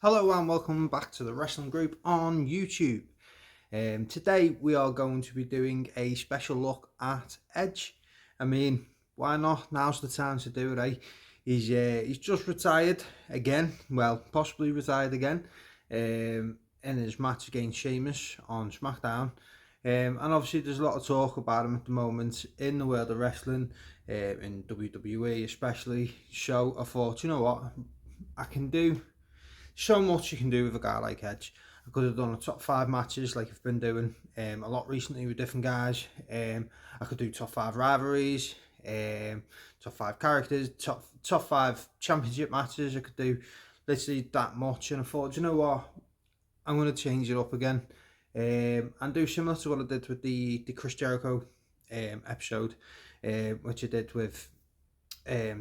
Hello and welcome back to the Wrestling Group on YouTube. Today we are going to be doing a special look at Edge. I mean, why not? Now's the time to do it, eh? He's just retired again. Well, possibly retired again. In his match against Sheamus on SmackDown. And obviously there's a lot of talk about him at the moment in the world of wrestling, in WWE especially. So I thought, you know what, I can do so much you can do with a guy like Edge. I could have done a top 5 matches like I've been doing a lot recently with different guys. I could do top 5 rivalries, top 5 characters, top 5 championship matches. I could do literally that much, and I thought, you know what, I'm going to change it up again, and do similar to what I did with the Chris Jericho episode, which I did with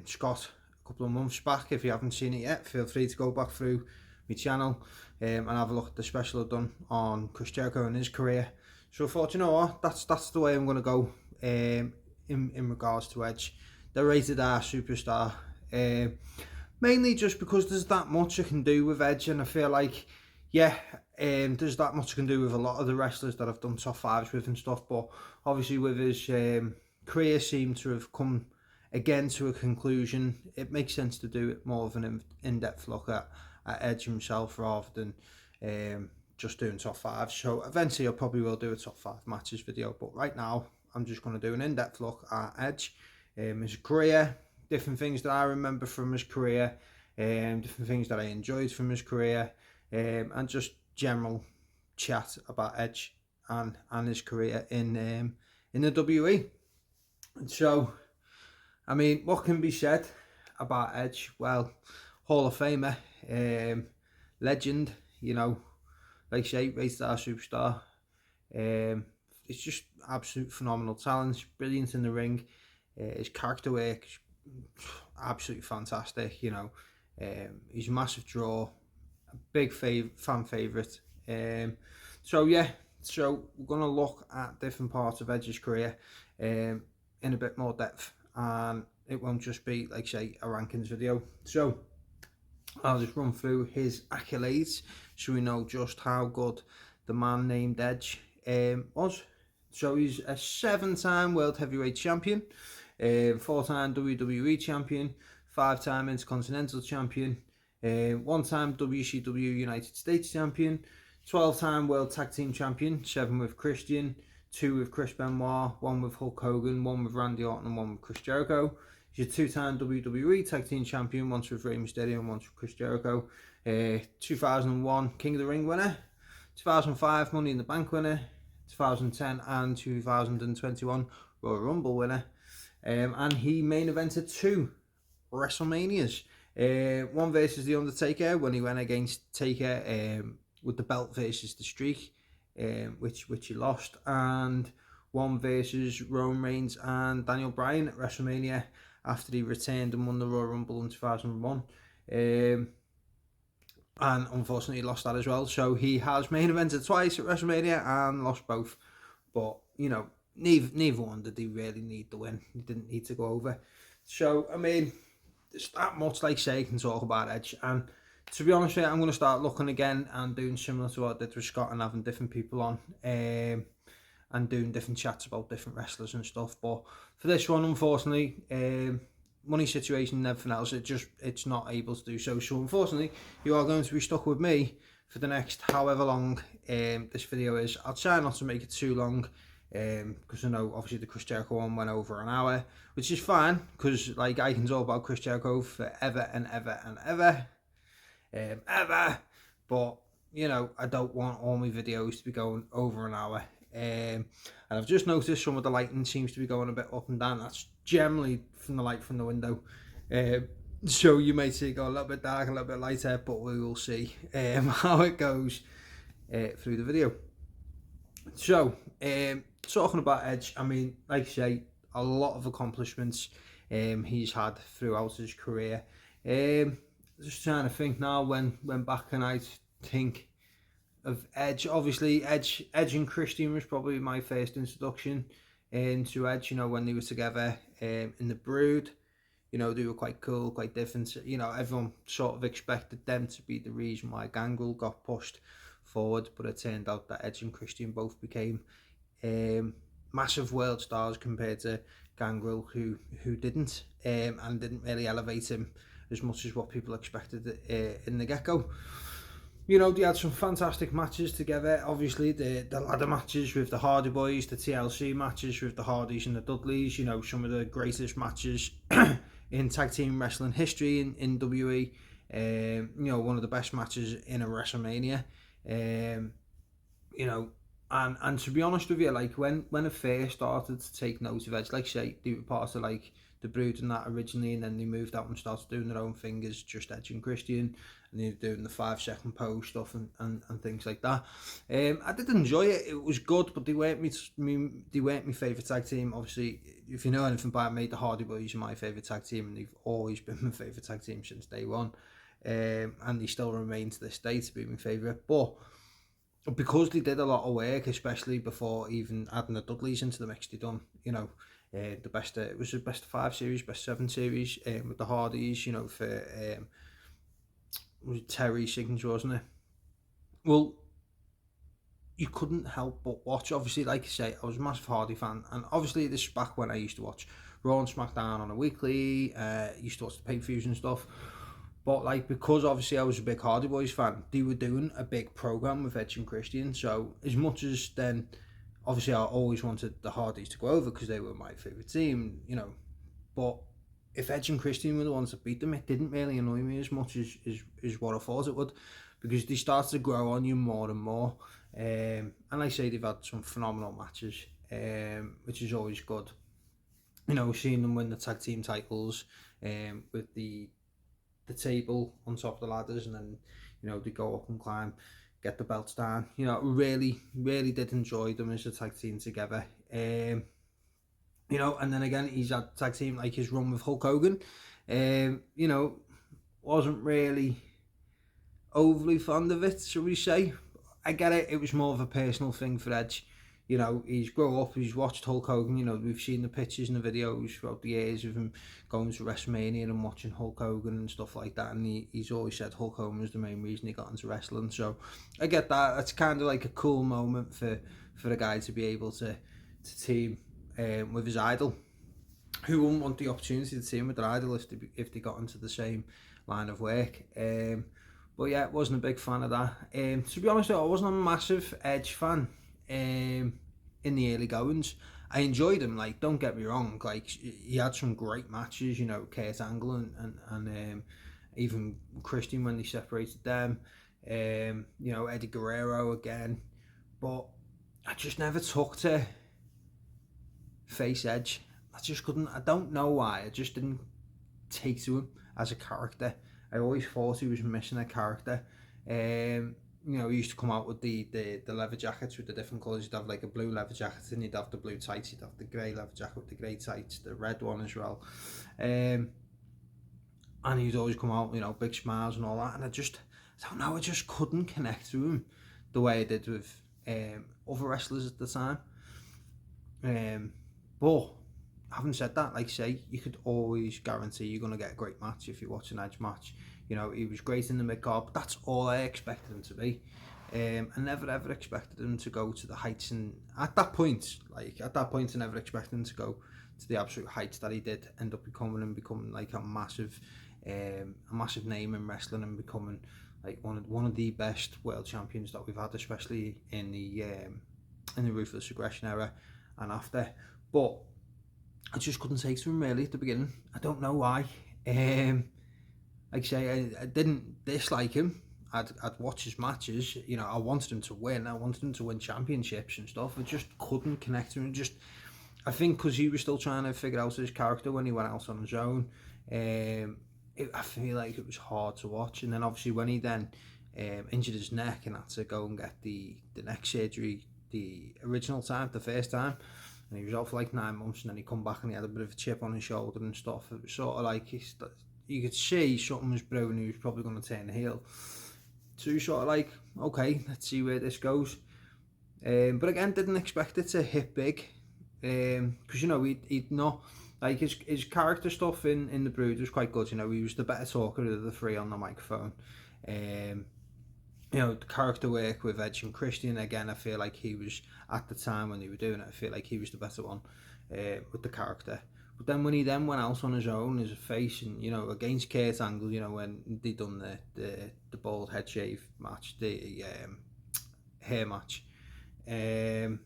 Scott a couple of months back. If you haven't seen it yet, feel free to go back through my channel and have a look at the special I've done on Chris Jericho and his career. So I thought, you know what, that's the way I'm going to go in regards to Edge, the rated R superstar. Mainly just because there's that much I can do with Edge, and I feel like, yeah, there's that much I can do with a lot of the wrestlers that I've done top 5s with and stuff, but obviously with his career seemed to have come again to a conclusion, it makes sense to do it more of an in-depth look at Edge himself rather than just doing top 5. So eventually I probably will do a top 5 matches video, but right now I'm just going to do an in-depth look at Edge, his career, different things that I remember from his career, different things that I enjoyed from his career, and just general chat about Edge and his career in the WWE. So, I mean, what can be said about Edge? Well, Hall of Famer, legend, you know, like I say, rated R superstar. It's just absolute phenomenal talent, brilliant in the ring. His character work, absolutely fantastic, you know. He's a massive draw, a big fan favourite. So we're going to look at different parts of Edge's career in a bit more depth, and it won't just be, like say, a rankings video. So I'll just run through his accolades so we know just how good the man named Edge was. So he's a 7-time World Heavyweight Champion, 4-time WWE Champion, 5-time Intercontinental Champion, 1-time WCW United States Champion, 12-time World Tag Team Champion, 7 with Christian, 2 with Chris Benoit, 1 with Hulk Hogan, 1 with Randy Orton, and 1 with Chris Jericho. He's a 2-time WWE Tag Team Champion, once with Rey Mysterio and once with Chris Jericho. 2001 King of the Ring winner, 2005 Money in the Bank winner, 2010 and 2021 Royal Rumble winner. And he main evented 2 WrestleManias. One versus The Undertaker when he went against Taker with the belt versus the streak, which he lost, and 1 versus Roman Reigns and Daniel Bryan at WrestleMania after he returned and won the Royal Rumble in 2001. And unfortunately lost that as well. So he has main evented twice at WrestleMania and lost both. But, you know, neither one did he really need the win. He didn't need to go over. So, I mean, there's that much, like say, you can talk about Edge. And to be honest with you, I'm going to start looking again and doing similar to what I did with Scott and having different people on. And doing different chats about different wrestlers and stuff. But for this one, unfortunately, money situation and everything else, it's not able to do so. So unfortunately, you are going to be stuck with me for the next however long this video is. I'll try not to make it too long, because I know obviously the Chris Jericho one went over an hour, which is fine, because like I can talk about Chris Jericho forever and ever and ever, ever. But you know, I don't want all my videos to be going over an hour. And I've just noticed some of the lighting seems to be going a bit up and down. That's generally from the light from the window. So you may see it go a little bit dark, a little bit lighter, but we will see how it goes through the video. So, talking about Edge, I mean, like I say, a lot of accomplishments he's had throughout his career. Just trying to think now when back and I think of Edge. Obviously, Edge and Christian was probably my first introduction into Edge, you know, when they were together in the Brood. You know, they were quite cool, quite different. You know, everyone sort of expected them to be the reason why Gangrel got pushed forward, but it turned out that Edge and Christian both became um, massive world stars compared to Gangrel, who didn't, and didn't really elevate him as much as what people expected in the get-go. You know, they had some fantastic matches together. Obviously, the ladder matches with the Hardy Boys, the TLC matches with the Hardys and the Dudleys. You know, some of the greatest matches in tag team wrestling history in WWE. You know, one of the best matches in a WrestleMania. You know, and to be honest with you, like when it first started to take note of Edge, like say they were part of like the Brood and that originally, and then they moved out and started doing their own thing as just Edge and Christian, and they were doing the 5 second pose stuff and things like that. I did enjoy it. It was good, but they weren't my favourite tag team. Obviously, if you know anything about me, the Hardy Boys are my favourite tag team, and they've always been my favourite tag team since day one. And they still remain to this day to be my favourite. But because they did a lot of work, especially before even adding the Dudleys into the mix, they done, you know, the best. It was the best 5 series, best 7 series with the Hardys. You know, for was it Terry's signature, wasn't it? Well, you couldn't help but watch. Obviously, like I say, I was a massive Hardy fan, and obviously this is back when I used to watch Raw and SmackDown on a weekly. Used to watch the pay-per-views and stuff. But like, because obviously I was a big Hardy Boys fan, they were doing a big program with Edge and Christian. So as much as then, obviously I always wanted the Hardys to go over because they were my favourite team, you know. But if Edge and Christian were the ones that beat them, it didn't really annoy me as much as what I thought it would, because they started to grow on you more and more. And like I say, they've had some phenomenal matches, which is always good. You know, seeing them win the tag team titles with the table on top of the ladders, and then, you know, they go up and climb, get the belts down. You know, really did enjoy them as a tag team together. You know, and then again, he's had tag team, like his run with Hulk Hogan. You know, wasn't really overly fond of it, shall we say. I get it, it was more of a personal thing for Edge. You know, he's grown up, he's watched Hulk Hogan. You know, we've seen the pictures and the videos throughout the years of him going to WrestleMania and watching Hulk Hogan and stuff like that. And he's always said Hulk Hogan was the main reason he got into wrestling. So I get that. It's kind of like a cool moment for a guy to be able to team with his idol. Who wouldn't want the opportunity to team with their idol if they got into the same line of work? But yeah, wasn't a big fan of that. To be honest, I wasn't a massive Edge fan. In the early goings, I enjoyed him. Like, don't get me wrong. Like, he had some great matches. You know, Kurt Angle and even Christian when they separated them. You know, Eddie Guerrero again. But I just never took to face Edge. I just couldn't. I don't know why. I just didn't take to him as a character. I always thought he was missing a character. You know, he used to come out with the leather jackets with the different colours. You'd have like a blue leather jacket, and you'd have the blue tights. You'd have the grey leather jacket with the grey tights, the red one as well. And he'd always come out, you know, big smiles and all that. And I don't know, I just couldn't connect to him the way I did with other wrestlers at the time. But having said that, like I say, you could always guarantee you're going to get a great match if you watch an Edge match. You know, he was great in the mid-card, but that's all I expected him to be. I never ever expected him to go to the heights, and at that point I never expected him to go to the absolute heights that he did end up becoming like a massive name in wrestling, and becoming like one of the best world champions that we've had, especially in the Ruthless Aggression era and after. But I just couldn't take to him really at the beginning. I don't know why. Like I say, I didn't dislike him. I'd watch his matches. You know, I wanted him to win. I wanted him to win championships and stuff. I just couldn't connect to him. I think because he was still trying to figure out his character when he went out on his own. I feel like it was hard to watch. And then obviously when he then injured his neck and had to go and get the neck surgery the first time, and he was out for like 9 months, and then he come back and he had a bit of a chip on his shoulder and stuff. It was sort of like you could see something was brewing. He was probably going to turn heel. So sort of like, okay, let's see where this goes. But again, didn't expect it to hit big, because you know he'd not Like his character stuff in the Brood was quite good. You know, he was the better talker of the three on the microphone. You know, the character work with Edge and Christian, again, I feel like he was, at the time when they were doing it, I feel like he was the better one with the character. But then when he then went out on his own as a face, and, you know, against Kurt Angle, you know, when they done the bald head shave match, the hair match, and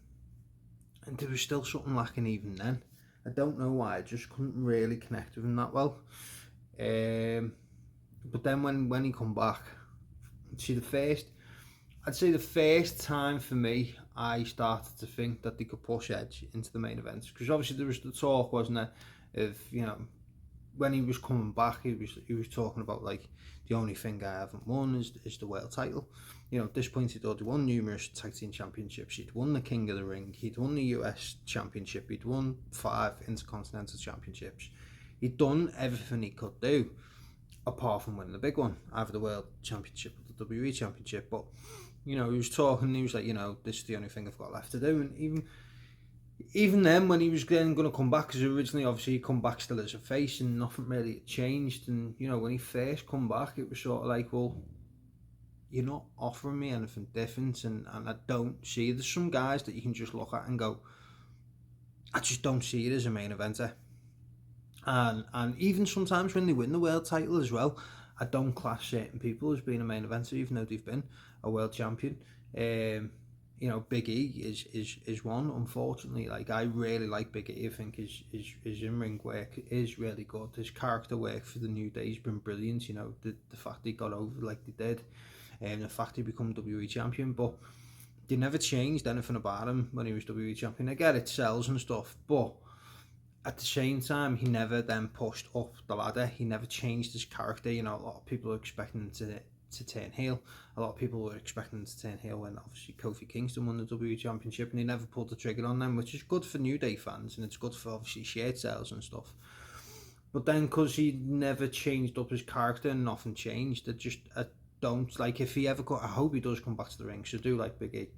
there was still something lacking even then. I don't know why, I just couldn't really connect with him that well. But then when he come back, I'd say the first time for me, I started to think that they could push Edge into the main events, because obviously there was the talk, wasn't there, of, you know, when he was coming back, he was talking about, like, the only thing I haven't won is the world title. You know, at this point he'd already won numerous tag team championships. He'd won the King of the Ring. He'd won the US championship. He'd won 5 intercontinental championships. He'd done everything he could do, apart from winning the big one, either the world championship or the WWE championship. But, you know, he was talking, he was like, you know, this is the only thing I've got left to do. And even then, when he was then going to come back, because originally, obviously, he come back still as a face, and nothing really changed. And, you know, when he first come back, it was sort of like, well, you're not offering me anything different, and I don't see. There's some guys that you can just look at and go, I just don't see it as a main eventer. And even sometimes when they win the world title as well, I don't class certain people as being a main eventer, even though they've been a world champion. You know, Big E is one, unfortunately. Like, I really like Big E. I think his in-ring work is really good. His character work for the New Day has been brilliant. You know, the fact they got over like they did, and the fact he become WWE champion, but they never changed anything about him when he was WWE champion. I get it, sells and stuff, but at the same time, he never then pushed up the ladder. He never changed his character. You know, a lot of people are expecting him to turn heel. A lot of people were expecting him to turn heel when obviously Kofi Kingston won the WWE Championship, and he never pulled the trigger on them, which is good for New Day fans, and it's good for obviously shared sales and stuff. But then, because he never changed up his character and nothing changed, I don't, like, if he ever I hope he does come back to the ring, so I do like Big E.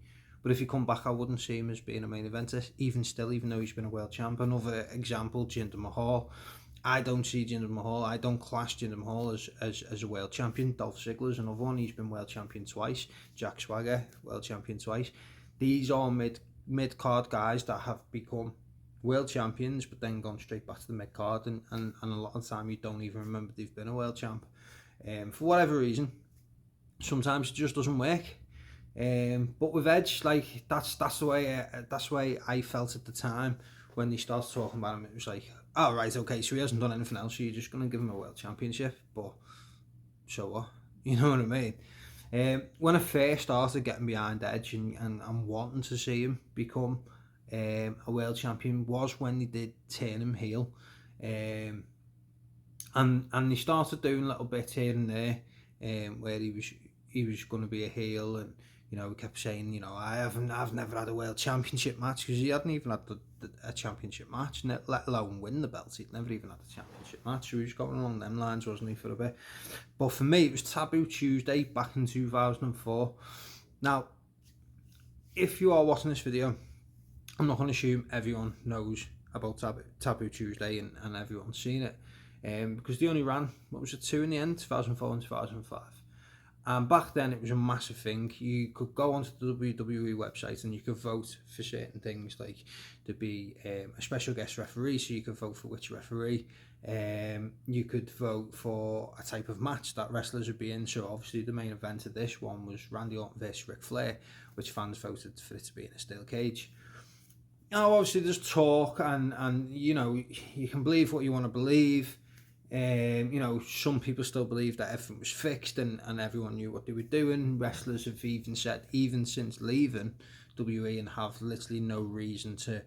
But if he come back, I wouldn't see him as being a main eventer, even though he's been a world champ. Another example, Jinder Mahal. I don't see Jinder Mahal. I don't class Jinder Mahal as a world champion. Dolph Ziggler's another one. He's been world champion twice. Jack Swagger, world champion twice. These are mid-card guys that have become world champions, but then gone straight back to the mid-card. And a lot of the time, you don't even remember they've been a world champ. For whatever reason, sometimes it just doesn't work. But with Edge, like, that's the way I felt at the time when they started talking about him. It was like, oh, right, okay, so he hasn't done anything else, so you're just going to give him a world championship, but so what? You know what I mean? When I first started getting behind Edge and wanting to see him become a world champion was when they did turn him heel. And they started doing little bits here and there where he was going to be a heel, and, you know, he kept saying, you know, I've never had a world championship match, because he hadn't even had a championship match, let alone win the belt. He'd never even had a championship match, so he was going along them lines, wasn't he, for a bit. But for me, it was Taboo Tuesday back in 2004. Now, if you are watching this video, I'm not going to assume everyone knows about Taboo Tuesday and everyone's seen it, because they only ran, what was it, 2 in the end, 2004 and 2005. And back then, it was a massive thing. You could go onto the WWE website and you could vote for certain things, like there'd be a special guest referee, so you could vote for which referee. You could vote for a type of match that wrestlers would be in. So obviously the main event of this one was Randy Orton versus Ric Flair, which fans voted for it to be in a steel cage. Now, obviously there's talk, and you know, you can believe what you want to believe. You know, some people still believe that everything was fixed and everyone knew what they were doing. Wrestlers have even said, even since leaving WWE, and have literally no reason to,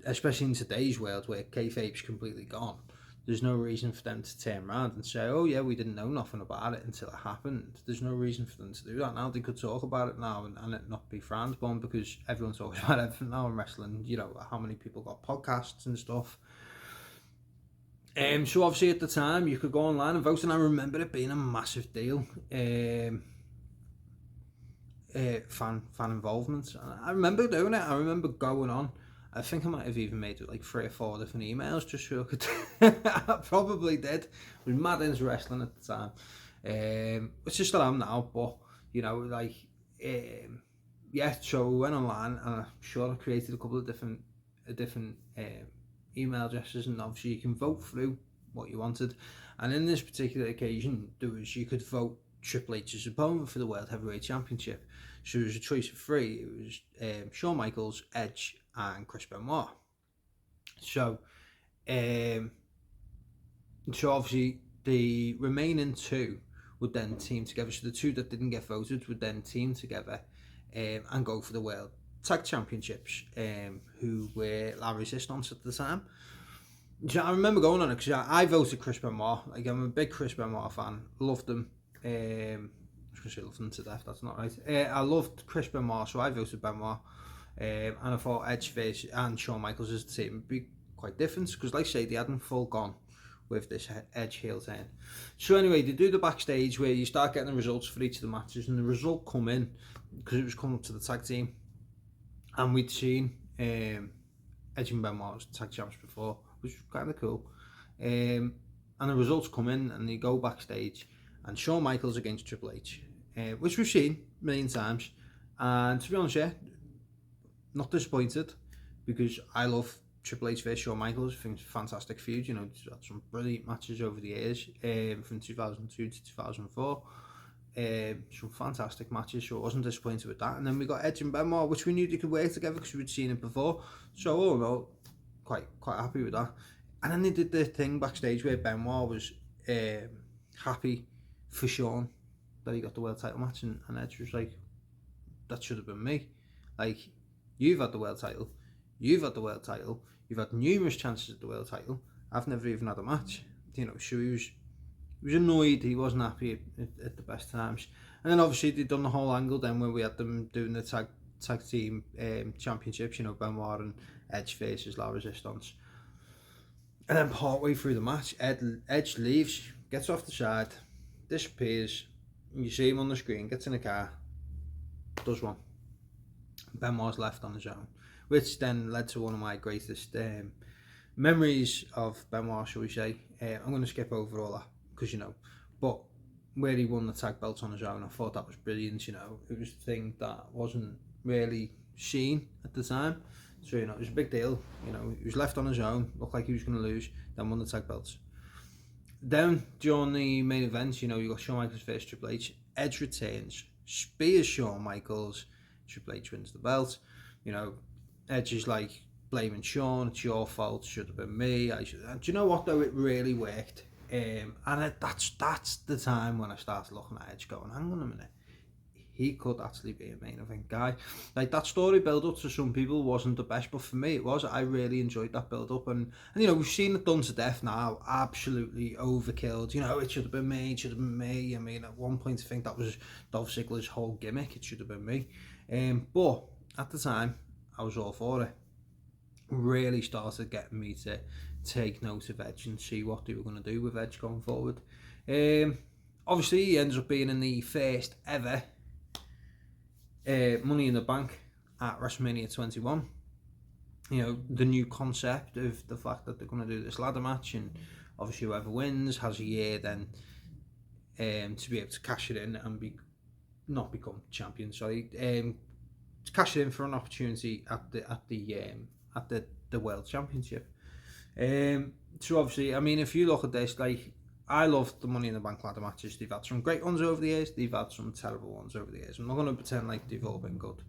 especially in today's world where kayfabe's completely gone, there's no reason for them to turn around and say, oh yeah, we didn't know nothing about it until it happened. There's no reason for them to do that now. They could talk about it now and it not be frowned upon, because everyone talks about everything now in wrestling. You know, how many people got podcasts and stuff. So obviously at the time you could go online and vote, and I remember it being a massive deal. Fan involvement. And I remember doing it. I remember going on I think I might have even made it like 3 or 4 different emails just so I could. I probably did. I was mad into wrestling at the time, which I still am now. But you know, like, yeah. So we went online, and I'm sure I created a couple of different email addresses, and obviously you can vote through what you wanted. And in this particular occasion, you could vote Triple H's opponent for the World Heavyweight Championship. So there was a choice of 3. It was Shawn Michaels, Edge, and Chris Benoit. So, obviously the remaining 2 would then team together. So the 2 that didn't get voted would then team together and go for the World Tag Championships, who were La Resistance at the time. So I remember going on it because I voted Chris Benoit. Like, I'm a big Chris Benoit fan. Loved him. I was going to say loved him to death. That's not right. I loved Chris Benoit, so I voted Benoit. And I thought Edge face and Shawn Michaels as the team would be quite different because, like I say, they hadn't full gone with this Edge heel turn. So anyway, they do the backstage where you start getting the results for each of the matches, and the result come in because it was coming up to the tag team, and we'd seen Edge and Benoit as tag champs before, which was kind of cool. And the results come in, and they go backstage, and Shawn Michaels against Triple H, which we've seen a million times. And to be honest, yeah, not disappointed, because I love Triple H versus Shawn Michaels. I think it's a fantastic feud. You know, he's had some brilliant matches over the years, from 2002 to 2004. Some fantastic matches, so I wasn't disappointed with that. And then we got Edge and Benoit, which we knew they could work together because we'd seen it before. So all in all, quite happy with that. And then they did the thing backstage where Benoit was happy for Shawn that he got the world title match, and Edge was like, that should have been me. Like, you've had the world title, you've had the world title, you've had numerous chances at the world title, I've never even had a match. You know, so he was annoyed, he wasn't happy at the best times. And then obviously they'd done the whole angle then where we had them doing the tag team championships, you know, Benoit and Edge faces La Resistance. And then partway through the match, Edge leaves, gets off the side, disappears, and you see him on the screen, gets in a car, does one. Benoit's left on his own, which then led to one of my greatest memories of Benoit, shall we say. I'm going to skip over all that because, you know, but where he won the tag belts on his own, I thought that was brilliant. You know, it was a thing that wasn't really seen at the time, so, you know, it was a big deal. You know, he was left on his own, looked like he was going to lose, then won the tag belts. Then during the main event, you know, you got Shawn Michaels versus Triple H. Edge returns, spears Shawn Michaels, Triple H wins the belt. You know, Edge is like blaming Shawn, it's your fault, should have been me. Do you know what though? It really worked. And that's the time when I started looking at Edge going, hang on a minute, he could actually be a main event guy. Like, that story build up to some people wasn't the best, but for me it was. I really enjoyed that build up, and you know, we've seen it done to death now, absolutely overkilled. You know, it should have been me, it should have been me. I mean, at one point I think that was Dolph Ziggler's whole gimmick, it should have been me. But at the time I was all for it. Really started getting me to take note of Edge and see what they were going to do with Edge going forward. Obviously he ends up being in the first ever Money in the Bank at WrestleMania 21. You know, the new concept of the fact that they're going to do this ladder match, and obviously whoever wins has a year then to be able to cash it in and not become champion. Sorry, to cash it in for an opportunity at the World Championship. So obviously, I mean, if you look at this, like, I love the Money in the Bank ladder matches. They've had some great ones over the years, they've had some terrible ones over the years. I'm not going to pretend like they've all been good.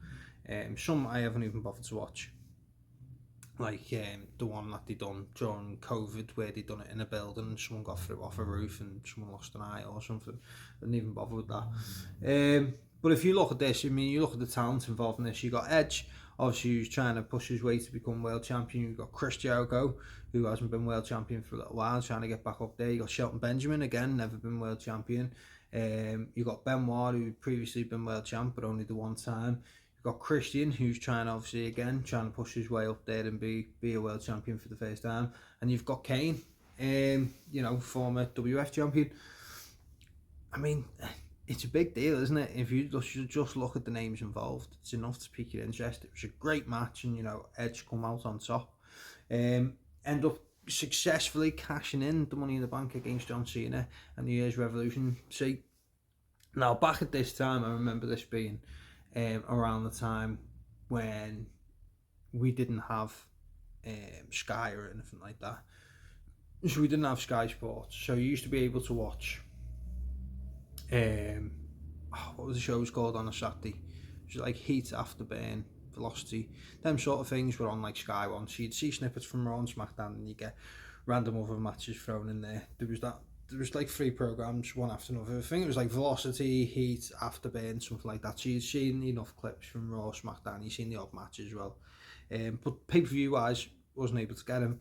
Some I haven't even bothered to watch. Like the one that they done during COVID, where they done it in a building and someone got through off a roof and someone lost an eye or something. I didn't even bother with that. But if you look at this, I mean, you look at the talent involved in this. You got Edge, obviously, who's trying to push his way to become world champion. You've got Chris Jericho, who hasn't been world champion for a little while, trying to get back up there. You got Shelton Benjamin, again, never been world champion. You got Benoit, who'd previously been world champ, but only the one time. You've got Christian, who's trying, obviously, again, trying to push his way up there and be a world champion for the first time. And you've got Kane, you know, former WF champion. I mean, it's a big deal, isn't it? If you just look at the names involved, it's enough to pique your interest. It was a great match, and Edge come out on top. End up successfully cashing in the Money in the Bank against John Cena and the Year's Revolution. See, now back at this time, I remember this being around the time when we didn't have Sky or anything like that. So we didn't have Sky Sports. So you used to be able to watch what was the shows called on a Saturday? It was like Heat, Afterburn, Velocity. Them sort of things were on like Sky One. So you'd see snippets from Raw and SmackDown, and you get random other matches thrown in there. There was like 3 programs, one after another. I think it was like Velocity, Heat, Afterburn, something like that. So you'd seen enough clips from Raw, SmackDown. You'd seen the odd match as well. But pay-per-view wise, wasn't able to get them.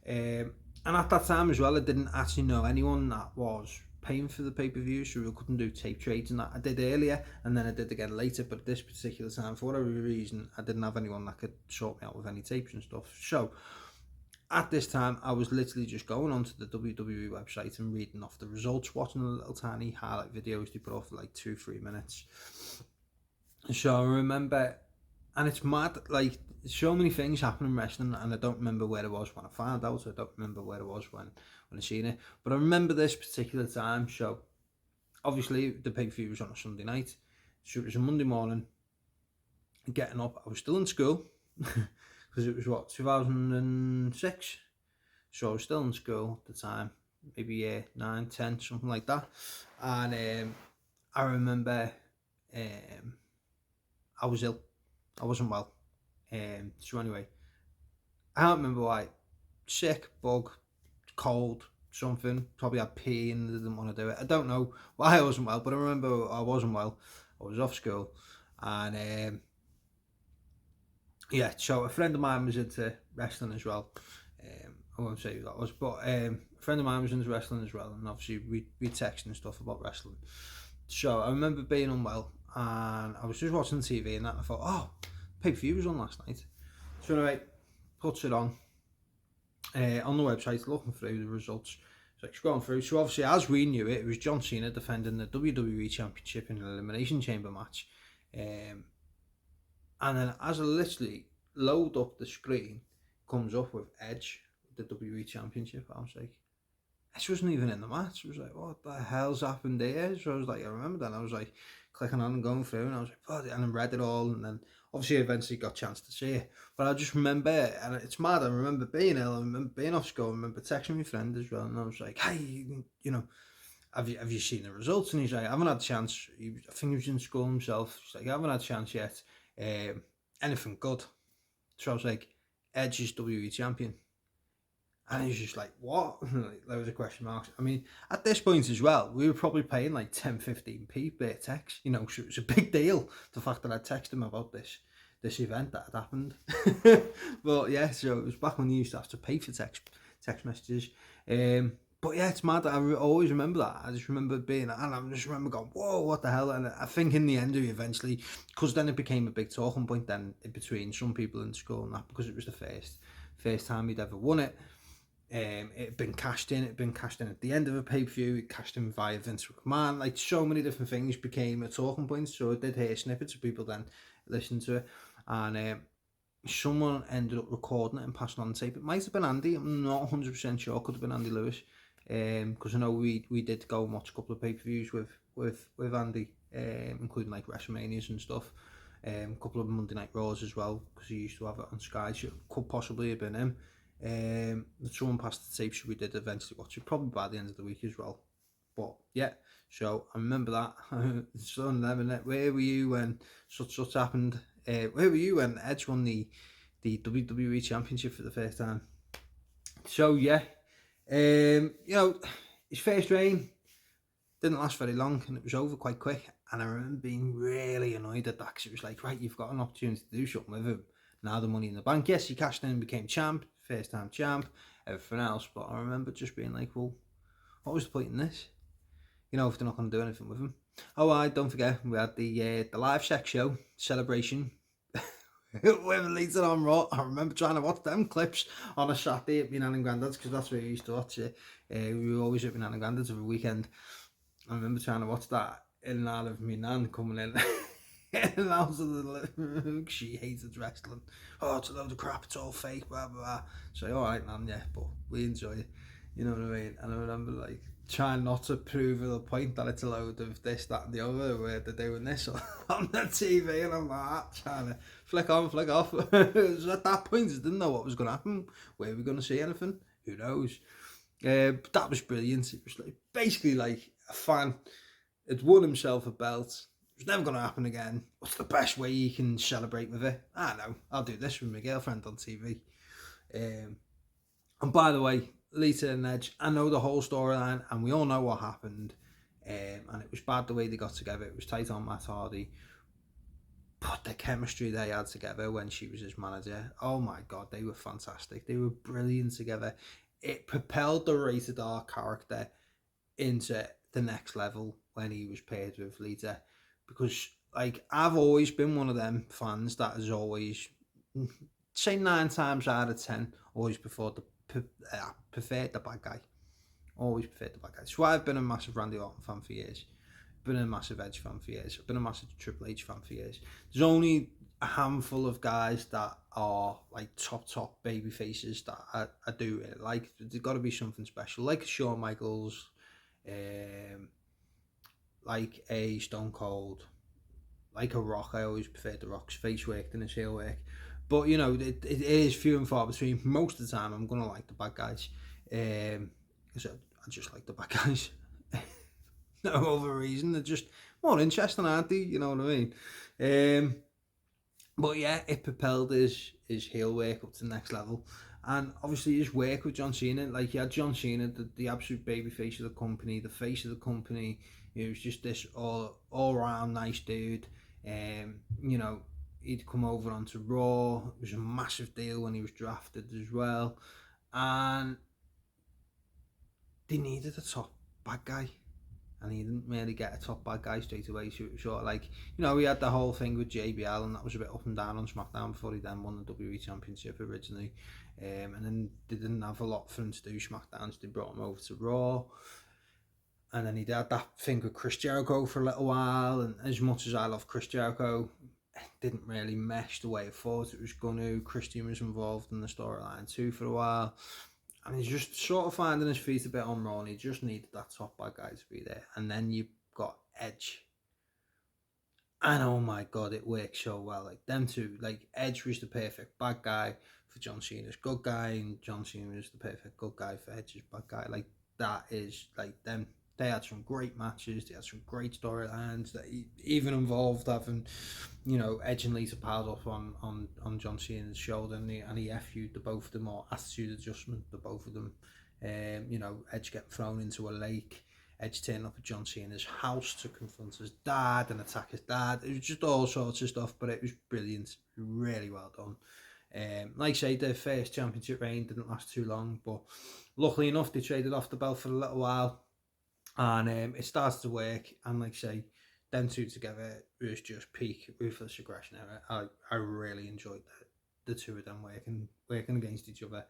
And at that time as well, I didn't actually know anyone that was paying for the pay-per-view, so we couldn't do tape trades and that. I did earlier, and then I did again later, but at this particular time, for whatever reason, I didn't have anyone that could sort me out with any tapes and stuff. So at this time, I was literally just going onto the WWE website and reading off the results, watching the little tiny highlight videos they put off for like 2-3 minutes. So I remember, and it's mad, like, so many things happen in wrestling, and I don't remember where it was when I found out. I don't remember where it was when I seen it, but I remember this particular time. So obviously the pay-per-view was on a Sunday night, so it was a Monday morning. Getting up, I was still in school because it was 2006, so I was still in school at the time, maybe year 9, 10, something like that. And I remember I was ill. I wasn't well. So anyway, I don't remember why. Sick, bug, cold, something. Probably had pee and didn't want to do it. I don't know why I wasn't well, but I remember I wasn't well. I was off school, and yeah. So a friend of mine was into wrestling as well. I won't say who that was, but a friend of mine was into wrestling as well, and obviously we texted and stuff about wrestling. So I remember being unwell, and I was just watching TV and that, and I thought, oh, pay-per-view was on last night. So anyway, puts it on the website, looking through the results. So scrolling through. So obviously, as we knew it, was John Cena defending the WWE Championship in an Elimination Chamber match. And then as I literally load up the screen, comes up with Edge, the WWE Championship. I was like, Edge wasn't even in the match. I was like, what the hell's happened there? So I was like, I remember that. I was like clicking on and going through, and I was like, oh, and I read it all, and then obviously eventually got a chance to see it. But I just remember, and it's mad, I remember being ill, I remember being off school, I remember texting my friend as well, and I was like, hey, have you seen the results? And he's like, I haven't had a chance. I think he was in school himself. He's like, I haven't had a chance yet. Anything good? So I was like, Edge is WWE champion. And he's just like, what? Loads of question marks. I mean, at this point as well, we were probably paying like 10-15p per text, so it was a big deal, the fact that I texted him about this event that had happened. But yeah, so it was back when you used to have to pay for text messages. But yeah, it's mad. I always remember that. I just remember being, and I just remember going, whoa, what the hell? And I think in the end, we eventually, because then it became a big talking point then between some people in school and that, because it was the first time he'd ever won it. It had been cashed in. It had been cashed in at the end of a pay-per-view. It cashed in via Vince McMahon. Like, so many different things became a talking point. So I did hear snippets of people then listen to it, and someone ended up recording it and passing on the tape. It might have been Andy. I'm not 100% sure. Could have been Andy Lewis, because I know we did go and watch a couple of pay-per-views with Andy, including like WrestleManias and stuff. A couple of Monday Night Raws as well, because he used to have it on Sky. So it could possibly have been him. Someone passed the tape, so we did eventually watch it, probably by the end of the week as well. But yeah, so I remember that. So where were you when such happened? Where were you when Edge won the WWE Championship for the first time? So yeah, his first reign didn't last very long, and it was over quite quick. And I remember being really annoyed at that, because it was like, right, you've got an opportunity to do something with him. Now the Money in the Bank. Yes, he cashed in and became champ, first time champ, everything else. But I remember just being like, well, what was the point in this? If they're not going to do anything with him. Oh, don't forget, we had the live sex show celebration with Lisa on Raw. I remember trying to watch them clips on a Saturday at my nan and granddad's, because that's where we used to watch it. We were always at my nan and granddad's every weekend. I remember trying to watch that. in and out of me nan coming in. In and out of the living room. She hated wrestling. Oh, it's a load of crap, it's all fake, blah, blah, blah. So, alright, nan, yeah, but we enjoy it. You know what I mean? And I remember, like, trying not to prove the point that it's a load of this, that, and the other, where they're doing this on the TV, and I'm like, trying to flick on, flick off. So at that point, I didn't know what was going to happen. Were we going to see anything? Who knows? But that was brilliant. It was like, basically like a fan had won himself a belt. It was never going to happen again. What's the best way you can celebrate with it? I don't know. I'll do this with my girlfriend on TV. And by the way, Lita and Edge, I know the whole storyline, and we all know what happened. And it was bad the way they got together. It was tight on Matt Hardy. But the chemistry they had together when she was his manager, oh my God, they were fantastic. They were brilliant together. It propelled the Rated R character into the next level when he was paired with Lita. Because, like, I've always been one of them fans that has always, say 9 times out of 10, always preferred the bad guy. Always preferred the bad guy. That's why I've been a massive Randy Orton fan for years. Been a massive Edge fan for years. I've been a massive Triple H fan for years. There's only a handful of guys that are like top baby faces that I do really like. There's got to be something special, like Shawn Michaels, like a Stone Cold, like a Rock. I always prefer the Rock's face work than his heel work. But you know, it is few and far between. Most of the time, I'm gonna like the bad guys, because I just like the bad guys. No other reason. They're just more interesting, aren't they? You know what I mean? But yeah, it propelled his heel work up to the next level. And obviously his work with John Cena, like he had John Cena, the absolute baby face of the company, the face of the company. He was just this all around nice dude. You know, he'd come over onto Raw. It was a massive deal when he was drafted as well. And they needed a top bad guy. And he didn't really get a top bad guy straight away. So it was sort of like, you know, we had the whole thing with JBL, and that was a bit up and down on SmackDown before he then won the WWE Championship originally. And then they didn't have a lot for him to do SmackDown, so they brought him over to Raw. And then he had that thing with Chris Jericho for a little while, and as much as I love Chris Jericho, it didn't really mesh the way I thought it was going to. Christian was involved in the storyline too for a while. And he's just sort of finding his feet a bit on Raw, and he just needed that top bad guy to be there. And then you've got Edge. And oh my God, it works so well. Like them two, like Edge was the perfect bad guy for John Cena's good guy, and John Cena was the perfect good guy for Edge's bad guy. Like that is like them. They had some great matches. They had some great storylines that even involved having, you know, Edge and Lita piled up on John Cena's shoulder, and he FU'd the both of them, or attitude adjustment the both of them. You know, Edge getting thrown into a lake, Edge turning up at John Cena's house to confront his dad and attack his dad. It was just all sorts of stuff, but it was brilliant. Really well done. Like I say, their first championship reign didn't last too long, but luckily enough, they traded off the belt for a little while. And it starts to work, and like I say, them two together was just peak Ruthless Aggression era. I really enjoyed the two of them working against each other.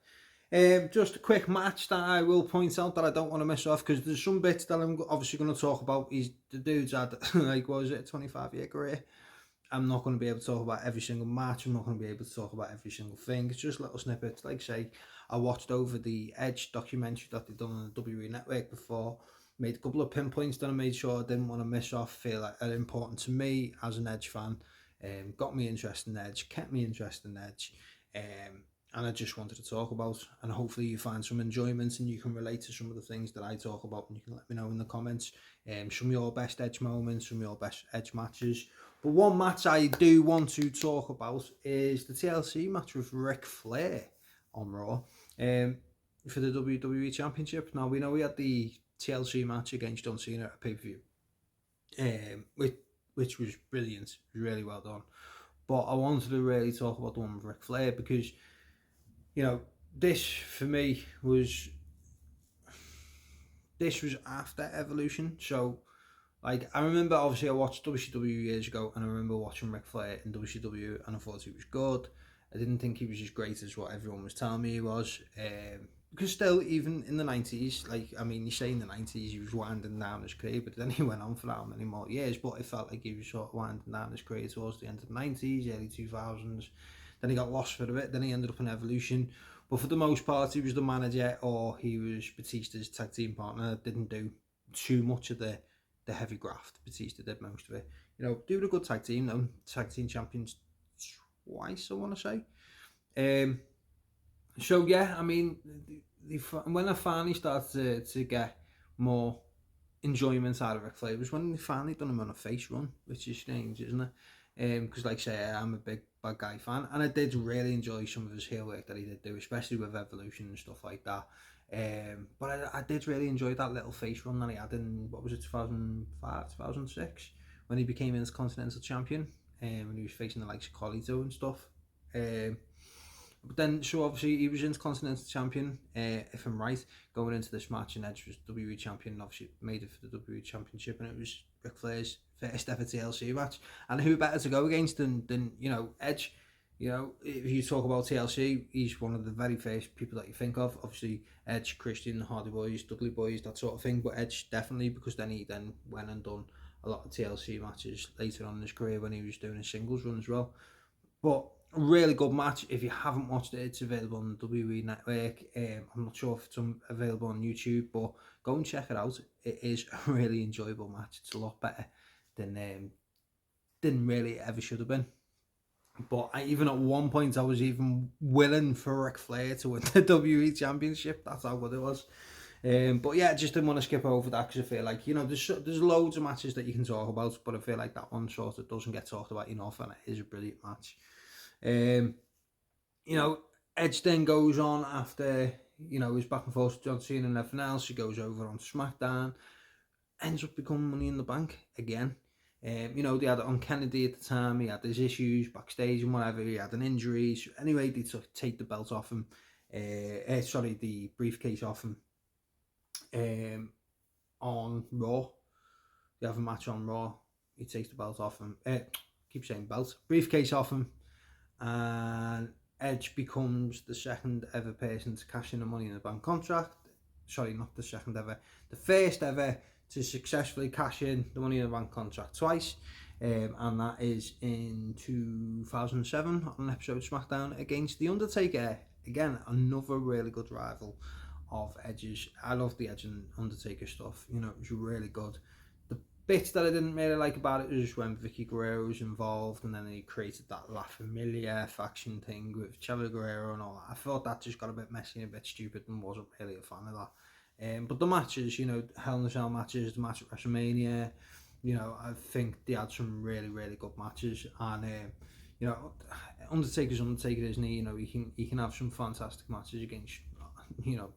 Just a quick match that I will point out that I don't want to miss off, because there's some bits that I'm obviously going to talk about. The dude's had, like, what was it, a 25-year career? I'm not going to be able to talk about every single match. I'm not going to be able to talk about every single thing. It's just little snippets. Like say, I watched over the Edge documentary that they've done on the WWE Network before. Made a couple of pinpoints that I made sure I didn't want to miss off. Feel like are important to me as an Edge fan. Got me interested in Edge. Kept me interested in Edge. And I just wanted to talk about. And hopefully you find some enjoyment and you can relate to some of the things that I talk about. And you can let me know in the comments. Some of your best Edge moments. Some of your best Edge matches. But one match I do want to talk about is the TLC match with Ric Flair on Raw for the WWE Championship. Now, we know we had the TLC match against John Cena at a pay-per-view, which was brilliant, really well done. But I wanted to really talk about the one with Ric Flair because, you know, this for me was after Evolution. So, like, I remember obviously I watched WCW years ago, and I remember watching Ric Flair in WCW, and I thought he was good. I didn't think he was as great as what everyone was telling me he was. because still, even in the 90s, like, I mean, you say in the 90s he was winding down his career, but then he went on for how many more years, but it felt like he was sort of winding down his career towards the end of the 90s, early 2000s. Then he got lost for a bit, then he ended up in Evolution. But for the most part, he was the manager or he was Batista's tag team partner. Didn't do too much of the heavy graft. Batista did most of it. You know, doing a good tag team, though. Tag team champions twice, I want to say. So yeah, I mean, when I finally started to get more enjoyment out of Ric Flair was when they finally done him on a face run, which is strange, isn't it? Because like I say, I'm a big bad guy fan, and I did really enjoy some of his heel work that he did do, especially with Evolution and stuff like that. But I did really enjoy that little face run that he had in, what was it, 2005, 2006, when he became Intercontinental Champion, when he was facing the likes of Colito and stuff. But then, so obviously he was Intercontinental Champion, if I'm right, going into this match, and Edge was WWE Champion, and obviously made it for the WWE Championship, and it was Ric Flair's first ever TLC match. And who better to go against than you know, Edge? You know, if you talk about TLC, he's one of the very first people that you think of. Obviously, Edge, Christian, Hardy Boys, Dudley Boys, that sort of thing. But Edge definitely, because then he then went and done a lot of TLC matches later on in his career when he was doing a singles run as well. But a really good match. If you haven't watched it, it's available on the WWE Network. I'm not sure if it's available on YouTube, but go and check it out. It is a really enjoyable match. It's a lot better than really ever should have been. But even at one point, I was even willing for Ric Flair to win the WWE Championship. That's how good it was. But yeah, just didn't want to skip over that because I feel like, you know, there's loads of matches that you can talk about, but I feel like that one sort of doesn't get talked about enough, and it is a brilliant match. You know, Edge then goes on after, you know, his back and forth with John Cena and everything else. He goes over on SmackDown, ends up becoming Money in the Bank again. You know, they had it on Kennedy at the time. He had his issues backstage and whatever. He had an injury. So anyway, they take the belt off him. The briefcase off him. On Raw. They have a match on Raw. He takes the belt off him. Keep saying belt. Briefcase off him. And Edge becomes the second ever person to cash in a Money in the Bank contract. Sorry, not the second ever. The first ever to successfully cash in the Money in the Bank contract twice. And that is in 2007 on an episode of SmackDown against The Undertaker. Again, another really good rival of Edge's. I love the Edge and Undertaker stuff. You know, it was really good. The bits that I didn't really like about it was when Vicky Guerrero was involved, and then he created that La Familia faction thing with Chavo Guerrero and all that. I thought that just got a bit messy and a bit stupid, and wasn't really a fan of that. But the matches, you know, Hell in a Cell matches, the match at WrestleMania, you know, I think they had some really, really good matches. And you know, Undertaker's Undertaker, isn't he? You know, he can have some fantastic matches against, you know,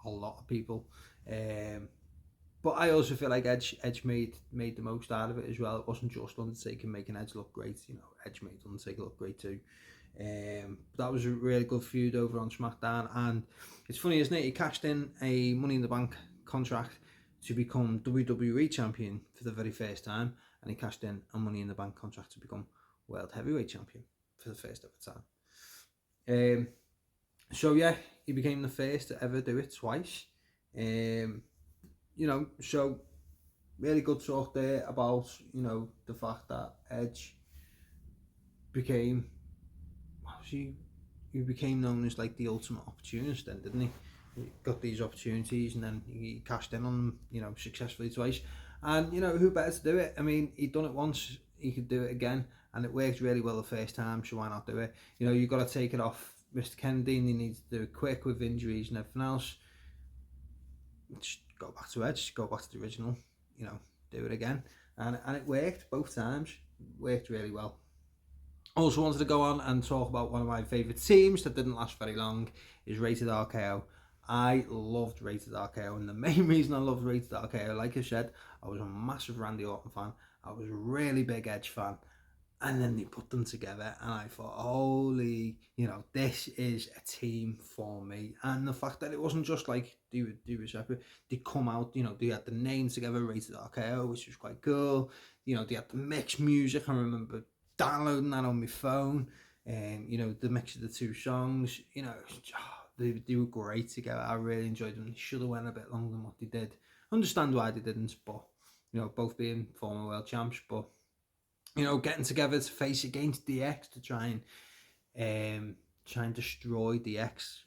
a lot of people. But I also feel like Edge made the most out of it as well. It wasn't just Undertaker making Edge look great. You know, Edge made Undertaker look great too. That was a really good feud over on SmackDown, and it's funny, isn't it? He cashed in a Money in the Bank contract to become WWE Champion for the very first time, and he cashed in a Money in the Bank contract to become World Heavyweight Champion for the first ever time. So yeah, he became the first to ever do it twice. You know, so really good talk there about, you know, the fact that Edge became, he became known as like the ultimate opportunist then, didn't he? He got these opportunities and then he cashed in on them, you know, successfully twice. And, you know, who better to do it? I mean, he'd done it once, he could do it again, and it worked really well the first time, so why not do it? You know, you've got to take it off Mr. Kennedy, and he needs to do it quick with injuries and everything else. Just go back to Edge, go back to the original, you know, do it again. And it worked both times, worked really well. Also wanted to go on and talk about one of my favourite teams that didn't last very long, is Rated RKO. I loved Rated RKO, and the main reason I loved Rated RKO, like I said, I was a massive Randy Orton fan, I was a really big Edge fan, and then they put them together, and I thought, holy, you know, this is a team for me. And the fact that it wasn't just like they were separate, they come out, you know, they had the names together, Rated RKO, which was quite cool. You know, they had the mixed music. I remember downloading that on my phone, and you know, the mix of the two songs, you know, They were great together. I really enjoyed them. They should have went a bit longer than what they did. Understand why they didn't, but both being former world champs, but getting together to face against DX to try and destroy DX,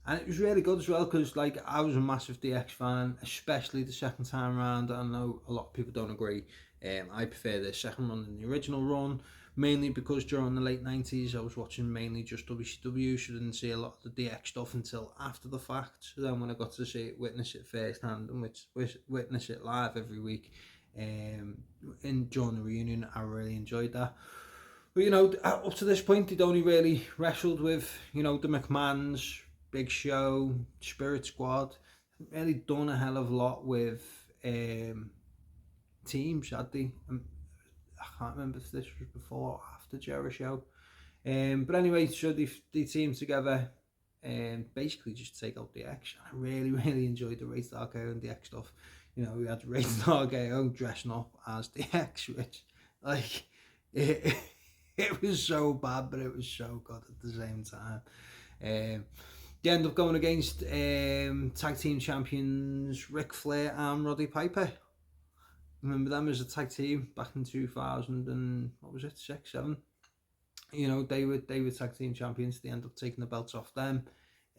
and it was really good as well because I was a massive DX fan, especially the second time around. I know a lot of people don't agree. I prefer the second run than the original run, mainly because during the late 90s I was watching mainly just WCW, so I didn't see a lot of the DX stuff until after the fact. So then when I got to see it, witness it firsthand, and witness it live every week, during the reunion, I really enjoyed that. But up to this point, they'd only really wrestled with the McMahons, Big Show, Spirit Squad. Haven't really done a hell of a lot with teams, had they? I can't remember if this was before or after Jericho. But anyway, so they teamed together basically just to take out the X. I really, really enjoyed the Rated RKO and the X stuff. We had Rated RKO dressing up as the X, which, it, it was so bad, but it was so good at the same time. They end up going against tag team champions Ric Flair and Roddy Piper. Remember them as a tag team back in 2000 and what was it, 6, 7? They were tag team champions. They end up taking the belts off them,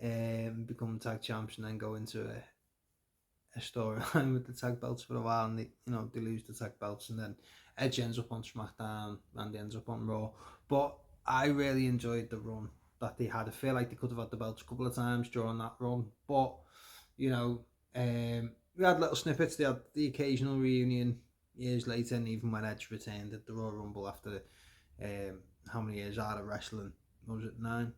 become tag champs, and then go into a storyline with the tag belts for a while, and they lose the tag belts, and then Edge ends up on SmackDown, Randy ends up on Raw. But I really enjoyed the run that they had. I feel like they could have had the belts a couple of times during that run, but we had little snippets. They had the occasional reunion years later, and even when Edge returned at the Royal Rumble after how many years out of wrestling, what was it, 9?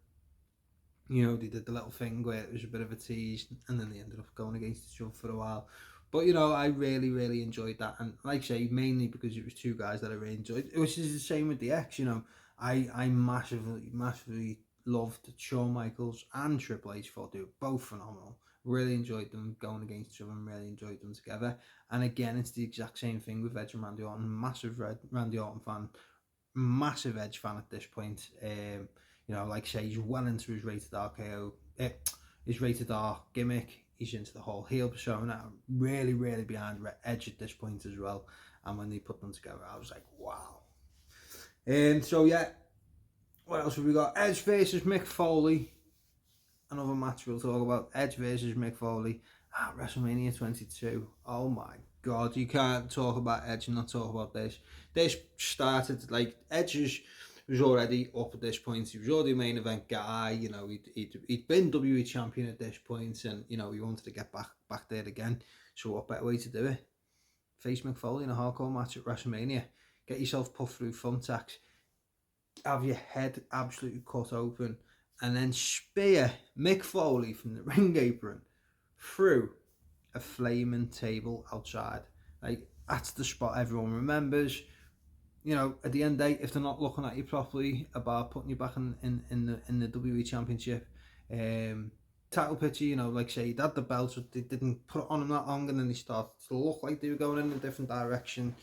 They did the little thing where it was a bit of a tease, and then they ended up going against each other for a while. But I really, really enjoyed that, and like I say, mainly because it was two guys that I really enjoyed, which is the same with the X. I massively loved Shawn Michaels and Triple H. Thought they were both phenomenal. Really enjoyed them going against each other, and really enjoyed them together. And again, it's the exact same thing with Edge and Randy Orton. Massive Randy Orton fan, massive Edge fan at this point. Like I say, he's well into his Rated RKO, his Rated R gimmick. He's into the whole heel persona. Really, really behind Edge at this point as well. And when they put them together, I was like, wow. So yeah, what else have we got? Edge versus Mick Foley. Another match we'll talk about. Edge versus Mick Foley at WrestleMania 22. Oh my God, you can't talk about Edge and not talk about this. This started, Edge was already up at this point. He was already a main event guy. He'd been WWE champion at this point, and he wanted to get back there again. So what better way to do it? Face Mick Foley in a hardcore match at WrestleMania. Get yourself put through thumbtacks. Have your head absolutely cut open, and then spear Mick Foley from the ring apron through a flaming table outside. That's the spot everyone remembers. At the end of the day, if they're not looking at you properly about putting you back in the WWE Championship title picture, like say they had the belt, but they didn't put it on him that long, and then they started to look like they were going in a different direction,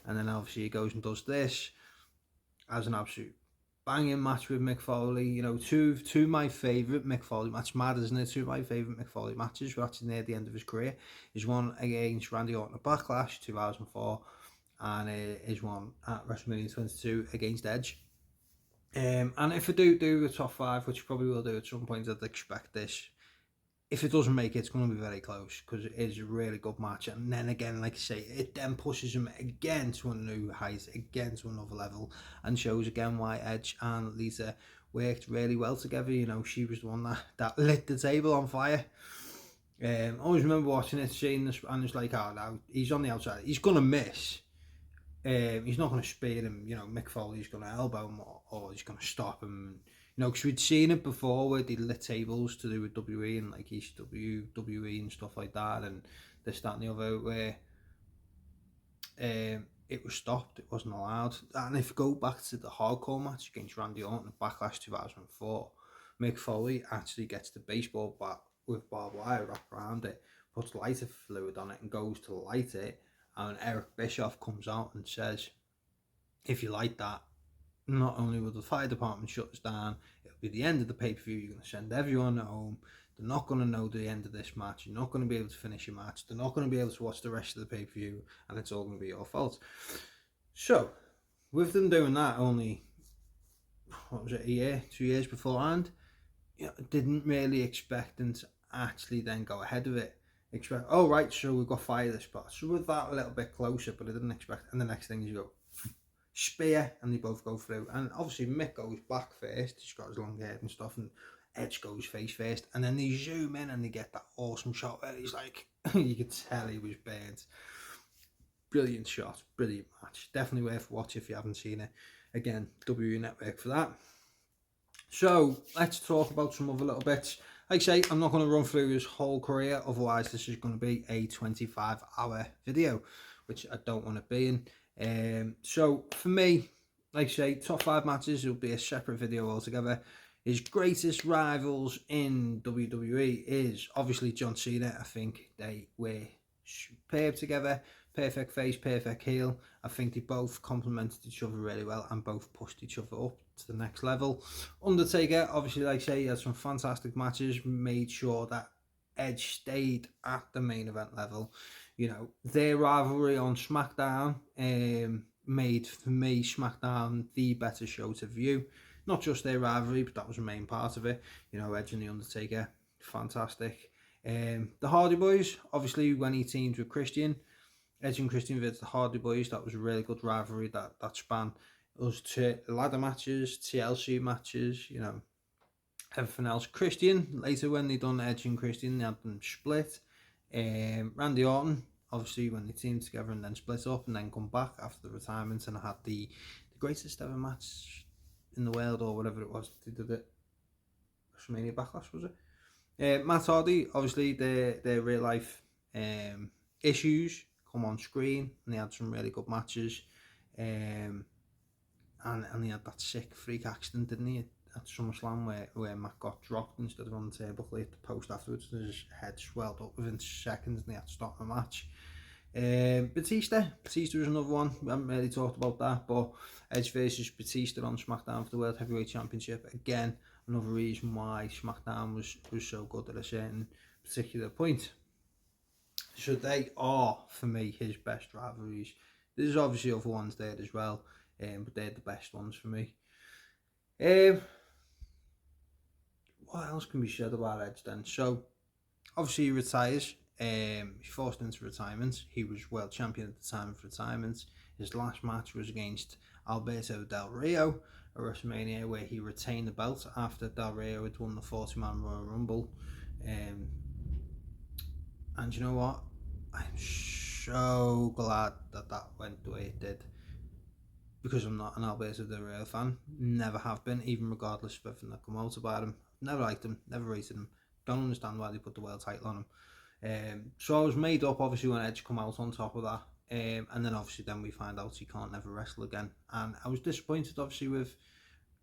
and then obviously he goes and does this as an absolute banging match with Mick Foley. Two of my favourite Mick Foley matches. Mad, isn't it? Two of my favourite Mick Foley matches were actually near the end of his career. Is one against Randy Orton at Backlash 2004, and is one at WrestleMania 22 against Edge. And if I do a top 5, which I probably will do at some point, I'd expect this. If it doesn't make it, it's going to be very close, because it is a really good match. And then again, like I say, it then pushes him again to a new height, again to another level, and shows again why Edge and Lita worked really well together. She was the one that lit the table on fire. I always remember watching it, seeing this, and it's like, oh no, he's on the outside, he's going to miss. He's not going to spear him. Mick Foley's going to elbow him, or he's going to stop him. Because we'd seen it before where they lit tables to do with WWE and ECW, WWE and stuff like that, and this, that, and the other, where it was stopped, it wasn't allowed. And if you go back to the hardcore match against Randy Orton at Backlash 2004, Mick Foley actually gets the baseball bat with barbed wire wrapped around it, puts lighter fluid on it, and goes to light it. And Eric Bischoff comes out and says, if you light that, not only will the fire department shut us down, it'll be the end of the pay-per-view. You're going to send everyone home. They're not going to know the end of this match. You're not going to be able to finish your match. They're not going to be able to watch the rest of the pay-per-view, and it's all going to be your fault. So, with them doing that only, what was it, a year, 2 years beforehand, didn't really expect them to actually then go ahead of it. Expect, oh right, so we've got fire this spot. So with that a little bit closer, but I didn't expect, and the next thing is you go, spear, and they both go through. And obviously Mick goes back first, he's got his long hair and stuff, and Edge goes face first, and then they zoom in and they get that awesome shot where he's like, you could tell he was burnt. Brilliant shot, brilliant match, definitely worth watching if you haven't seen it. Again, WWE Network for that. So let's talk about some other little bits. Like I say, I'm not going to run through his whole career, otherwise this is going to be a 25-hour video, which I don't want to be in. So for me, like I say, top 5 matches will be a separate video altogether. His greatest rivals in WWE is obviously John Cena. I think they were superb together. Perfect face, perfect heel. I think they both complemented each other really well and both pushed each other up to the next level. Undertaker, obviously, like I say, he had some fantastic matches, made sure that Edge stayed at the main event level. You know, their rivalry on SmackDown made, for me, SmackDown the better show to view. Not just their rivalry, but that was the main part of it. You know, Edge and The Undertaker, fantastic. The Hardy Boys, obviously, when he teamed with Christian, Edge and Christian versus the Hardy Boys, that was a really good rivalry that spanned us to ladder matches, TLC matches, you know, everything else. Christian, later when they done Edge and Christian, they had them split. Randy Orton, obviously when they teamed together and then split up and then come back after the retirement, and I had the greatest ever match in the world, or whatever it was, they did it. WrestleMania Backlash, was it? Matt Hardy, obviously their real life issues come on screen, and they had some really good matches. And he had that sick freak accident, didn't he, at SummerSlam where Matt got dropped instead of on the table. He hit the post afterwards, and his head swelled up within seconds, and they had to stop the match. Batista was another one. We haven't really talked about that, but Edge versus Batista on SmackDown for the World Heavyweight Championship. Again, another reason why SmackDown was so good at a certain particular point. So they are, for me, his best rivalries. There's obviously other ones there as well, but they're the best ones for me. What else can be said about Edge then? So, obviously he retires. He's forced into retirement. He was world champion at the time of retirement. His last match was against Alberto Del Rio at WrestleMania, where he retained the belt after Del Rio had won the 40-man Royal Rumble. And you know what? I'm so glad that went the way it did, because I'm not an Alberto Del Rio fan. Never have been, even regardless of everything that come out about him. Never liked him, never rated him. Don't understand why they put the world title on him. So I was made up, obviously, when Edge come out on top of that. And then obviously then we find out he can't never wrestle again. And I was disappointed, obviously, with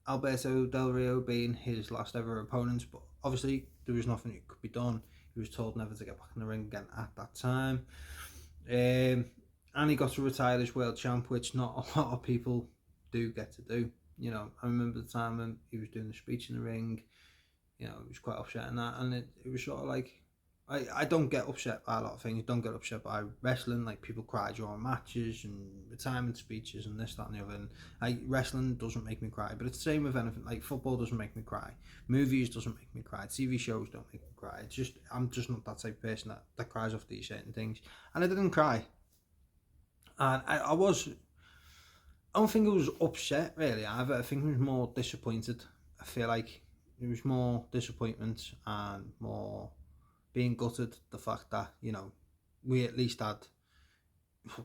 Alberto Del Rio being his last ever opponent. But obviously there was nothing that could be done. He was told never to get back in the ring again at that time. And he got to retire as world champ, which not a lot of people do get to do. You know, I remember the time when he was doing the speech in the ring. You know, it was quite upsetting that, and it was sort of like, I don't get upset by a lot of things. Don't get upset by wrestling. Like, people cry during matches and retirement speeches and this, that, and the other. And like, wrestling doesn't make me cry, but it's the same with anything. Like, football doesn't make me cry. Movies doesn't make me cry. TV shows don't make me cry. It's just, I'm just not that type of person that cries off these certain things. And I didn't cry. And I don't think I was upset really either. I think I was more disappointed. I feel like it was more disappointment and more being gutted, the fact that, you know, we at least had,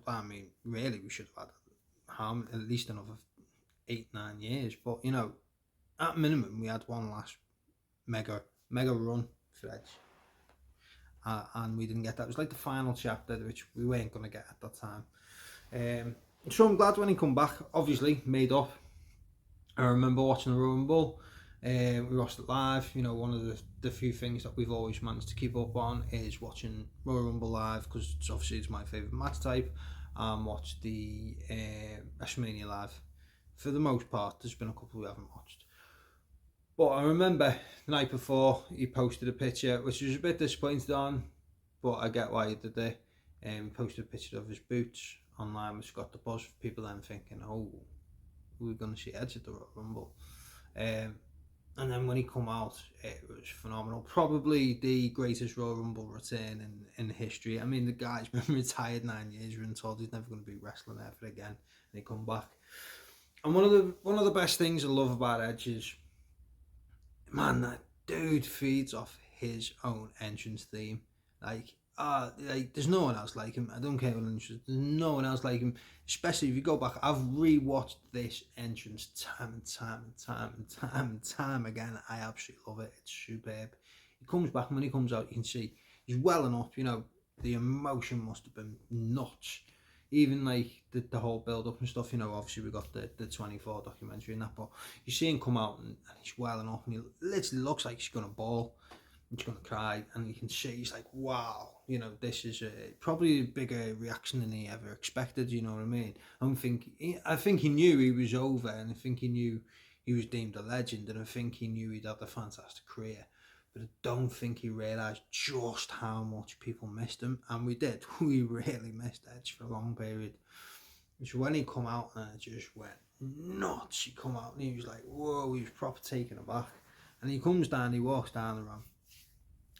I mean, really we should have had at least another 8-9 years, but, you know, at minimum we had one last mega run for Edge, and we didn't get that. It was like the final chapter, which we weren't going to get at that time. So I'm glad when he come back, obviously made up. I remember watching the Royal Rumble. We watched it live. You know, one of the few things that we've always managed to keep up on is watching Royal Rumble live, because it's my favourite match type. Watch the WrestleMania live for the most part. There's been a couple we haven't watched. But I remember the night before he posted a picture, which was a bit disappointed on, but I get why he did it. He posted a picture of his boots online with Scott the Buzz. People then thinking, oh, we're going to see Edge at the Royal Rumble. And then when he come out, it was phenomenal. Probably the greatest Royal Rumble return in history. I mean, the guy's been retired 9 years. We've been told he's never going to be wrestling ever again, and he come back. And one of the best things I love about Edge is, man, that dude feeds off his own entrance theme. Like there's no one else like him. I don't care what entrance. There's no one else like him. Especially if you go back, I've rewatched this entrance time and time again. I absolutely love it. It's superb. He comes back, and when he comes out, you can see he's welling up. You know, the emotion must have been nuts. Even like the whole build up and stuff, you know, obviously we got the 24 documentary and that, but you see him come out and he's welling up, and he literally looks like he's gonna bawl, he's gonna cry, and you can see he's like, wow, you know, this is probably a bigger reaction than he ever expected, you know what I mean? I think he knew he was over, and I think he knew he was deemed a legend, and I think he knew he'd had a fantastic career. But I don't think he realised just how much people missed him, and we did. We really missed Edge for a long period. So when he come out, and it just went nuts. He come out and he was like, whoa, he was proper taken aback. And he comes down, he walks down the ramp,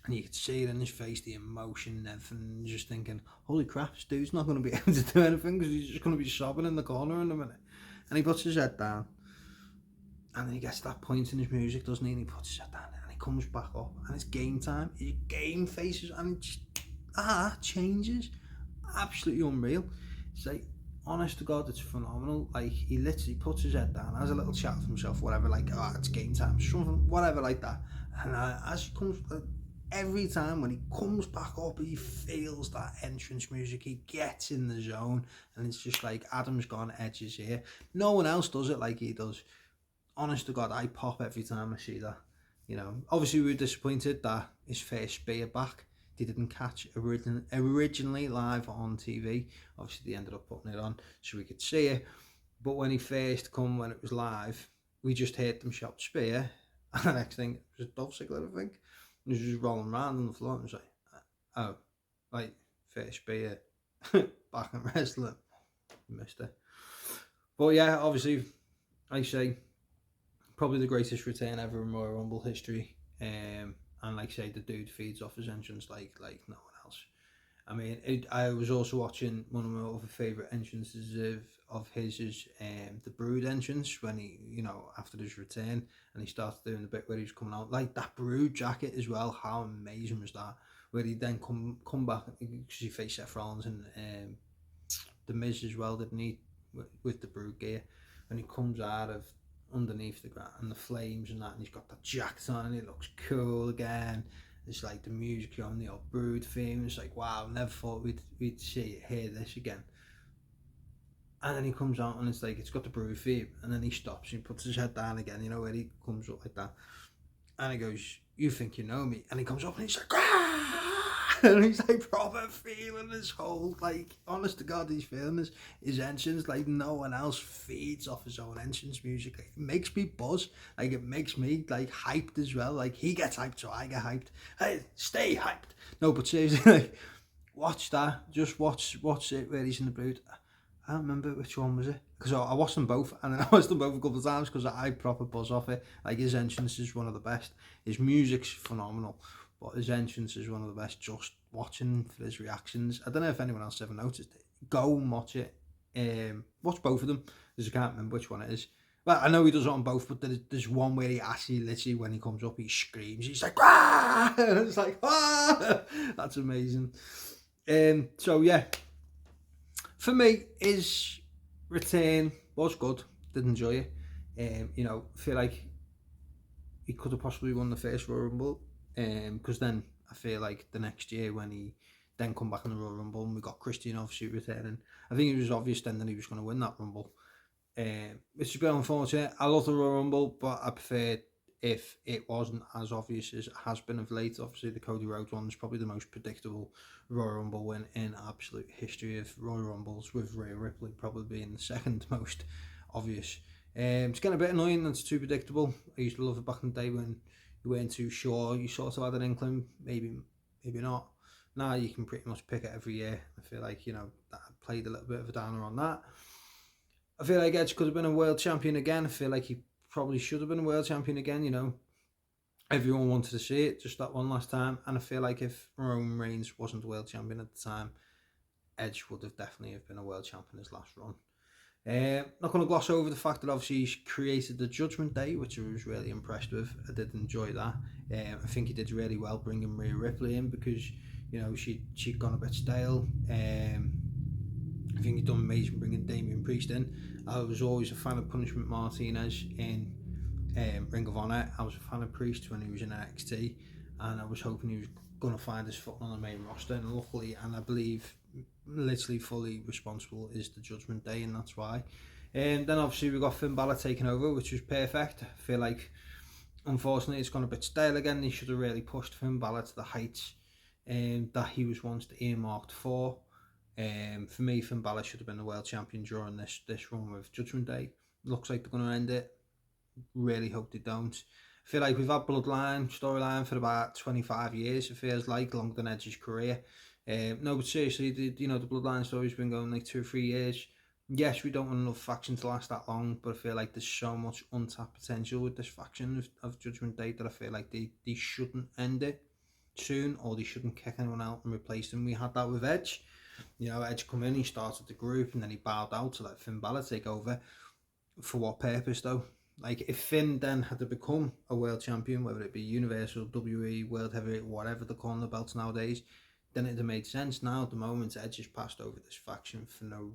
and you could see it in his face, the emotion and everything, just thinking, holy crap, this dude's not going to be able to do anything because he's just going to be sobbing in the corner in a minute. And he puts his head down, and then he gets to that point in his music, doesn't he? And he puts his head down, and he comes back up, and it's game time. His game faces, and it just changes. Absolutely unreal. It's like, honest to God, it's phenomenal. Like, he literally puts his head down, has a little chat with himself, whatever, like, it's game time, something, whatever, like that. And as he comes, every time when he comes back up, he feels that entrance music, he gets in the zone, and it's just like, Adam's gone, Edge is here. No one else does it like he does. Honest to God, I pop every time I see that. You know, obviously we were disappointed that his first spear back, they didn't catch originally live on TV. Obviously they ended up putting it on so we could see it. But when he first come, when it was live, we just heard them shout spear, and the next thing, it was a Dolph Ziggler, I think. He was just rolling around on the floor, and was like, oh, like, first spear, back in wrestling. Missed it. But yeah, obviously, I say, probably the greatest return ever in Royal Rumble history. And like I say, the dude feeds off his entrance like no one else. I mean, I was also watching one of my other favourite entrances of his is the Brood entrance, when he, you know, after his return, and he started doing the bit where he was coming out, like that Brood jacket as well. How amazing was that? Where he then come back, because he faced Seth Rollins and the Miz as well, didn't he, with the Brood gear, and he comes out of underneath the ground and the flames and that, and he's got that jacket on, and it looks cool again. It's like the music on the old Brood theme. It's like, wow, never thought we'd hear this again. And then he comes out, and it's like, it's got the Brood theme, and then he stops and he puts his head down again, you know, where he comes up like that, and he goes, you think you know me? And he comes up and he's like, ah! And he's like proper feeling his whole, like, honest to God, he's feeling his entrance like no one else feeds off his own entrance music. Like, it makes me buzz, like it makes me like hyped as well. Like, he gets hyped, so I get hyped. Hey, stay hyped. No, but seriously, like, watch that. Just watch it where he's in the Brood. I don't remember which one was it, because I watched them both, and then I watched them both a couple of times because I proper buzz off it. Like, his entrance is one of the best. His music's phenomenal, but his entrance is one of the best. Just watching for his reactions. I don't know if anyone else ever noticed it. Go and watch it. Watch both of them, because I can't remember which one it is. Well, I know he does it on both, but there's one where he actually, literally, when he comes up, he screams. He's like, ah! And it's like, ah! That's amazing. So yeah, for me, his return was good. Did enjoy it. You know, feel like he could have possibly won the first Royal Rumble. Because then I feel like the next year, when he then come back in the Royal Rumble, and we got Christian obviously returning, I think it was obvious then that he was going to win that Rumble. It's a bit unfortunate. I love the Royal Rumble, but I prefer if it wasn't as obvious as it has been of late. Obviously, the Cody Rhodes one is probably the most predictable Royal Rumble win in absolute history of Royal Rumbles, with Rhea Ripley probably being the second most obvious. It's getting a bit annoying and it's too predictable. I used to love it back in the day when you weren't too sure. You sort of had an inkling, maybe not. Now you can pretty much pick it every year. I feel like, that I played a little bit of a downer on that. I feel like Edge could have been a world champion again. I feel like he probably should have been a world champion again, Everyone wanted to see it just that one last time. And I feel like if Roman Reigns wasn't a world champion at the time, Edge would have definitely have been a world champion his last run. Not going to gloss over the fact that obviously he created the Judgment Day, which I was really impressed with. I did enjoy that. I think he did really well bringing Rhea Ripley in because she'd gone a bit stale. I think he done amazing bringing Damian Priest in. I was always a fan of Punishment Martinez in Ring of Honor. I was a fan of Priest when he was in NXT, and I was hoping he was going to find his foot on the main roster, and luckily, and I believe literally fully responsible is the Judgment Day, and that's why. And then obviously we got Finn Balor taking over, which was perfect. I feel like unfortunately it's gone a bit stale again. They should have really pushed Finn Balor to the heights that he was once earmarked for. For me, Finn Balor should have been the world champion during this run with Judgment Day. Looks like they're going to end it. Really hope they don't. I feel like we've had Bloodline storyline for about 25 years. It feels like longer than Edge's career. No, but seriously, the Bloodline story's been going like 2 or 3 years. Yes, we don't want enough faction to last that long, but I feel like there's so much untapped potential with this faction of Judgment Day that I feel like they shouldn't end it soon, or they shouldn't kick anyone out and replace them. We had that with Edge. Edge come in, he started the group, and then he bowed out to let Finn Balor take over. For what purpose, though? Like, if Finn then had to become a world champion, whether it be Universal, WWE, World Heavyweight, whatever they're calling the belts nowadays, then it'd have made sense. Now, at the moment, Edge has passed over this faction for no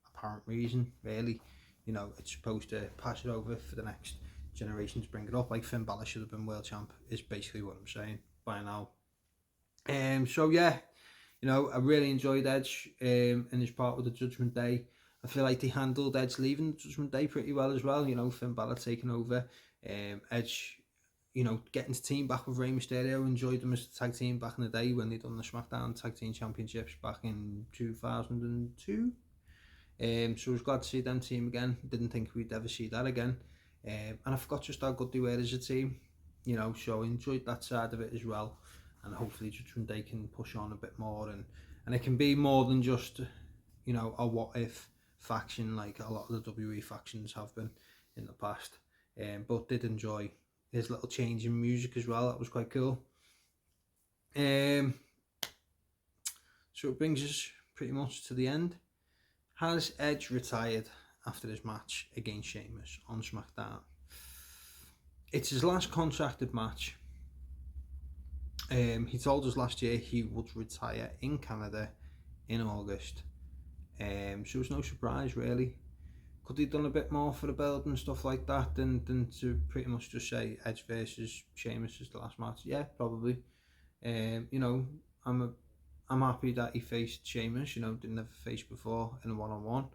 apparent reason, really. It's supposed to pass it over for the next generation to bring it up. Like, Finn Balor should have been world champ, is basically what I'm saying by now. So, yeah, I really enjoyed Edge in his part with the Judgment Day. I feel like they handled Edge leaving the Judgment Day pretty well as well. Finn Balor taking over. Edge, getting his team back with Rey Mysterio. Enjoyed them as a tag team back in the day when they done the SmackDown Tag Team Championships back in 2002. So I was glad to see them team again. Didn't think we'd ever see that again. And I forgot just how good they were as a team. So I enjoyed that side of it as well. And hopefully Judgment Day can push on a bit more. And it can be more than just, a what if faction like a lot of the WWE factions have been in the past. But did enjoy his little change in music as well. That was quite cool. So it brings us pretty much to the end. Has Edge retired after his match against Sheamus on SmackDown? It's his last contracted match. He told us last year he would retire in Canada in August. So it's no surprise really. Could he have done a bit more for the build and stuff like that than to pretty much just say Edge versus Sheamus is the last match? Yeah, probably. I'm happy that he faced Sheamus. Didn't never face before in a one-on-one.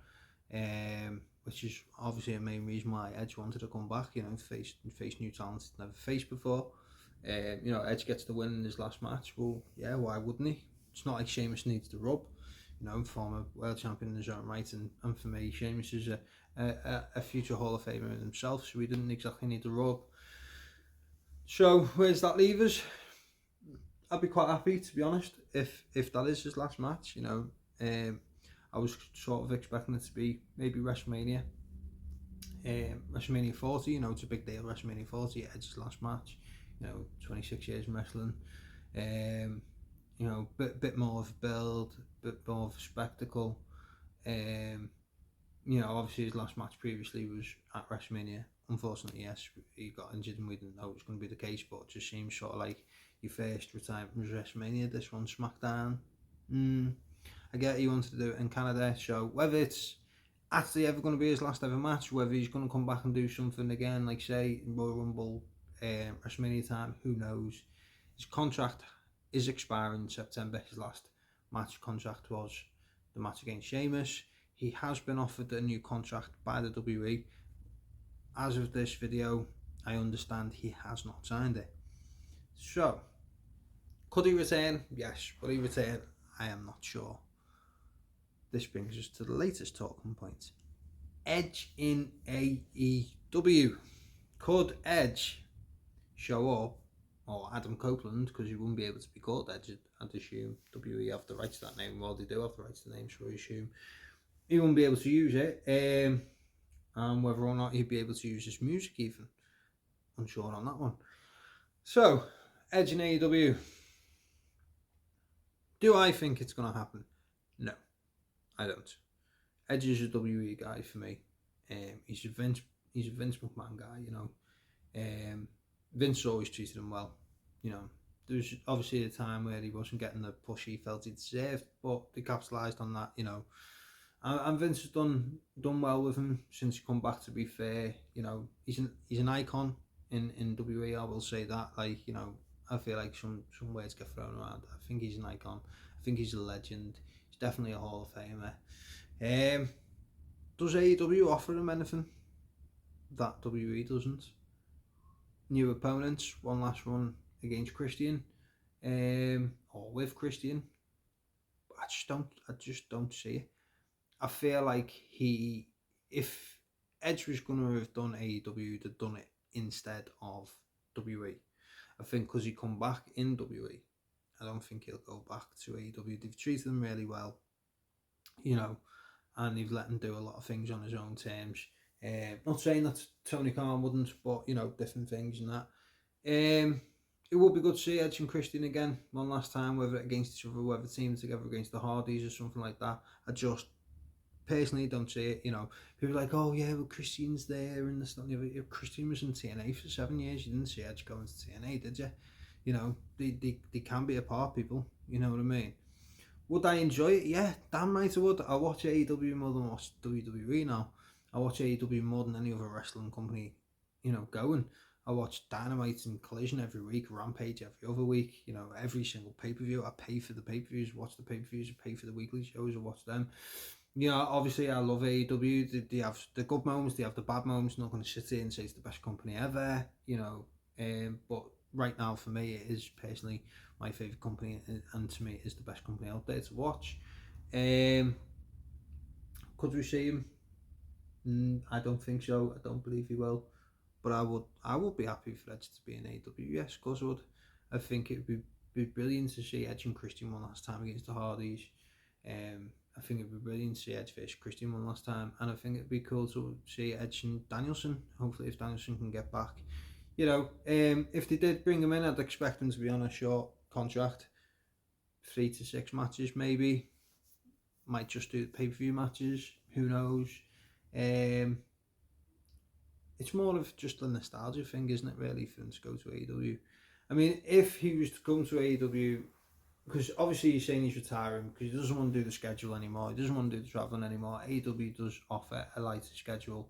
Which is obviously a main reason why Edge wanted to come back. Face new talent he'd never faced before. Edge gets the win in his last match. Well, yeah, why wouldn't he? It's not like Sheamus needs the rub. Former world champion in his own right, and for me, Sheamus is a future Hall of Famer in himself, so he didn't exactly need the rub. So where's that leave us? I'd be quite happy, to be honest, if that is his last match. I was sort of expecting it to be maybe WrestleMania. WrestleMania 40, it's a big deal. WrestleMania 40, Edge's last match. 26 years in wrestling. Bit more of a build, bit more of a spectacle. Obviously his last match previously was at WrestleMania. Unfortunately, yes, he got injured and we didn't know it was going to be the case, but it just seems sort of like your first retirement was WrestleMania, this one's SmackDown. I get he wanted to do it in Canada, so whether it's actually ever going to be his last ever match, whether he's going to come back and do something again, like say Royal Rumble, WrestleMania time, who knows. His contract is expiring in September. His last match contract was the match against Sheamus. He has been offered a new contract by the WWE. As of this video, I understand he has not signed it. So, could he return? Yes. Will he return? I am not sure. This brings us to the latest talking point. Edge in AEW. Could Edge show up, or Adam Copeland, because he wouldn't be able to be called Edge, I'd assume. WWE have the rights to that name. Well, they do have the rights to the name, so I assume he wouldn't be able to use it. And whether or not he'd be able to use his music even. Unsure on that one. So, Edge in AEW. Do I think it's going to happen? No, I don't. Edge is a WWE guy for me. He's a Vince McMahon guy, you know. Vince always treated him well, you know. There was obviously a time where he wasn't getting the push he felt he deserved, but they capitalised on that, you know. And Vince has done well with him since he come back. To be fair, you know, he's an icon in WWE. I will say that. Like, you know, I feel like some words get thrown around. I think he's an icon. I think he's a legend. He's definitely a Hall of Famer. Does AEW offer him anything that WWE doesn't? New opponents, one last run against Christian, or with Christian. I just don't see it. I feel like if Edge was going to have done AEW, they'd done it instead of WWE. I think because he come back in WWE, I don't think he'll go back to AEW. They've treated him really well, you know, and they've let him do a lot of things on his own terms. Not saying that Tony Khan wouldn't, but, you know, different things and that. It would be good to see Edge and Christian again one last time, whether against each other, whether teaming together against the Hardys or something like that. I just personally don't see it. You know, people are like, oh yeah, well, Christian's there and this, if Christian was in TNA for 7 years, you didn't see Edge going to TNA, did you? You know, they can be apart, people. You know what I mean? Would I enjoy it? Yeah, damn right I would. I watch AEW more than watch WWE now. I watch AEW more than any other wrestling company, you know, going. I watch Dynamite and Collision every week, Rampage every other week, you know, every single pay-per-view. I pay for the pay-per-views, watch the pay-per-views, I pay for the weekly shows, I watch them. You know, obviously I love AEW. They have the good moments, they have the bad moments. I'm not going to sit here and say it's the best company ever, you know. But right now for me it is personally my favourite company, and to me it is the best company out there to watch. Could we see him? I don't think so. I don't believe he will. But I would be happy for Edge to be in AEW. Yes, of course I would. I think it would be brilliant to see Edge and Christian one last time against the Hardys. I think it'd be brilliant to see Edge versus Christian one last time, and I think it'd be cool to see Edge and Danielson. Hopefully, if Danielson can get back, you know, if they did bring him in, I'd expect him to be on a short contract, 3 to 6 matches maybe. Might just do the pay-per-view matches. Who knows? It's more of just a nostalgia thing, isn't it? Really, for him to go to AEW. I mean, if he was to come to AEW, because obviously he's saying he's retiring because he doesn't want to do the schedule anymore. He doesn't want to do the travelling anymore. AEW does offer a lighter schedule.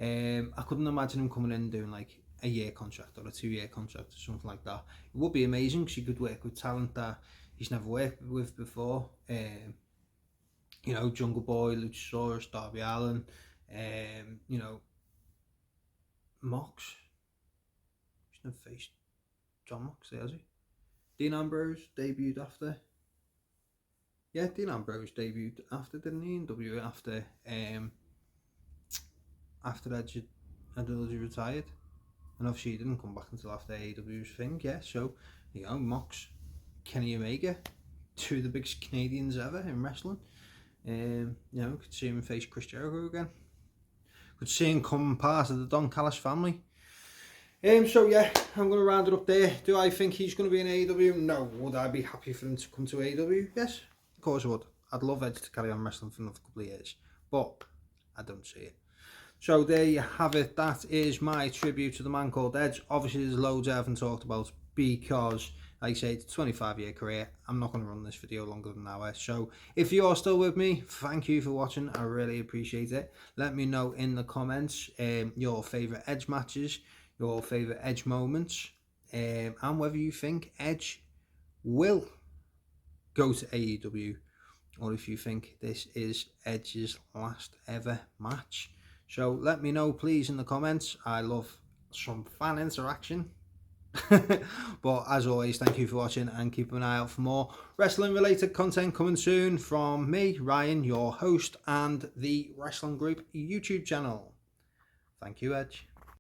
I couldn't imagine him coming in and doing like a year contract or a 2-year contract or something like that. It would be amazing because he could work with talent that he's never worked with before. You know, Jungle Boy, Luchasaurus, Darby Allin, you know, Mox. He's never faced John Moxley, has he? Dean Ambrose debuted after. Yeah, Dean Ambrose debuted after, didn't he, in WWE after Edge had already retired. And obviously he didn't come back until after AEW's thing, yeah. So, you know, Mox, Kenny Omega, 2 of the biggest Canadians ever in wrestling. You know, could see him face Chris Jericho again. Could see him come part of the Don Callis family. So yeah, I'm going to round it up there. Do I think he's going to be in AEW? No. Would I be happy for him to come to AEW? Yes, of course I would. I'd love Edge to carry on wrestling for another couple of years, but I don't see it. So there you have it. That is my tribute to the man called Edge. Obviously there's loads I haven't talked about because, like I say, it's a 25-year career. I'm not going to run this video longer than an hour. So if you're still with me, thank you for watching. I really appreciate it. Let me know in the comments your favourite Edge matches, your favourite Edge moments, and whether you think Edge will go to AEW or if you think this is Edge's last ever match. So let me know please in the comments. I love some fan interaction. But as always, thank you for watching and keep an eye out for more wrestling related content coming soon from me, Ryan, your host, and the Wrestling Group YouTube channel. Thank you, Edge.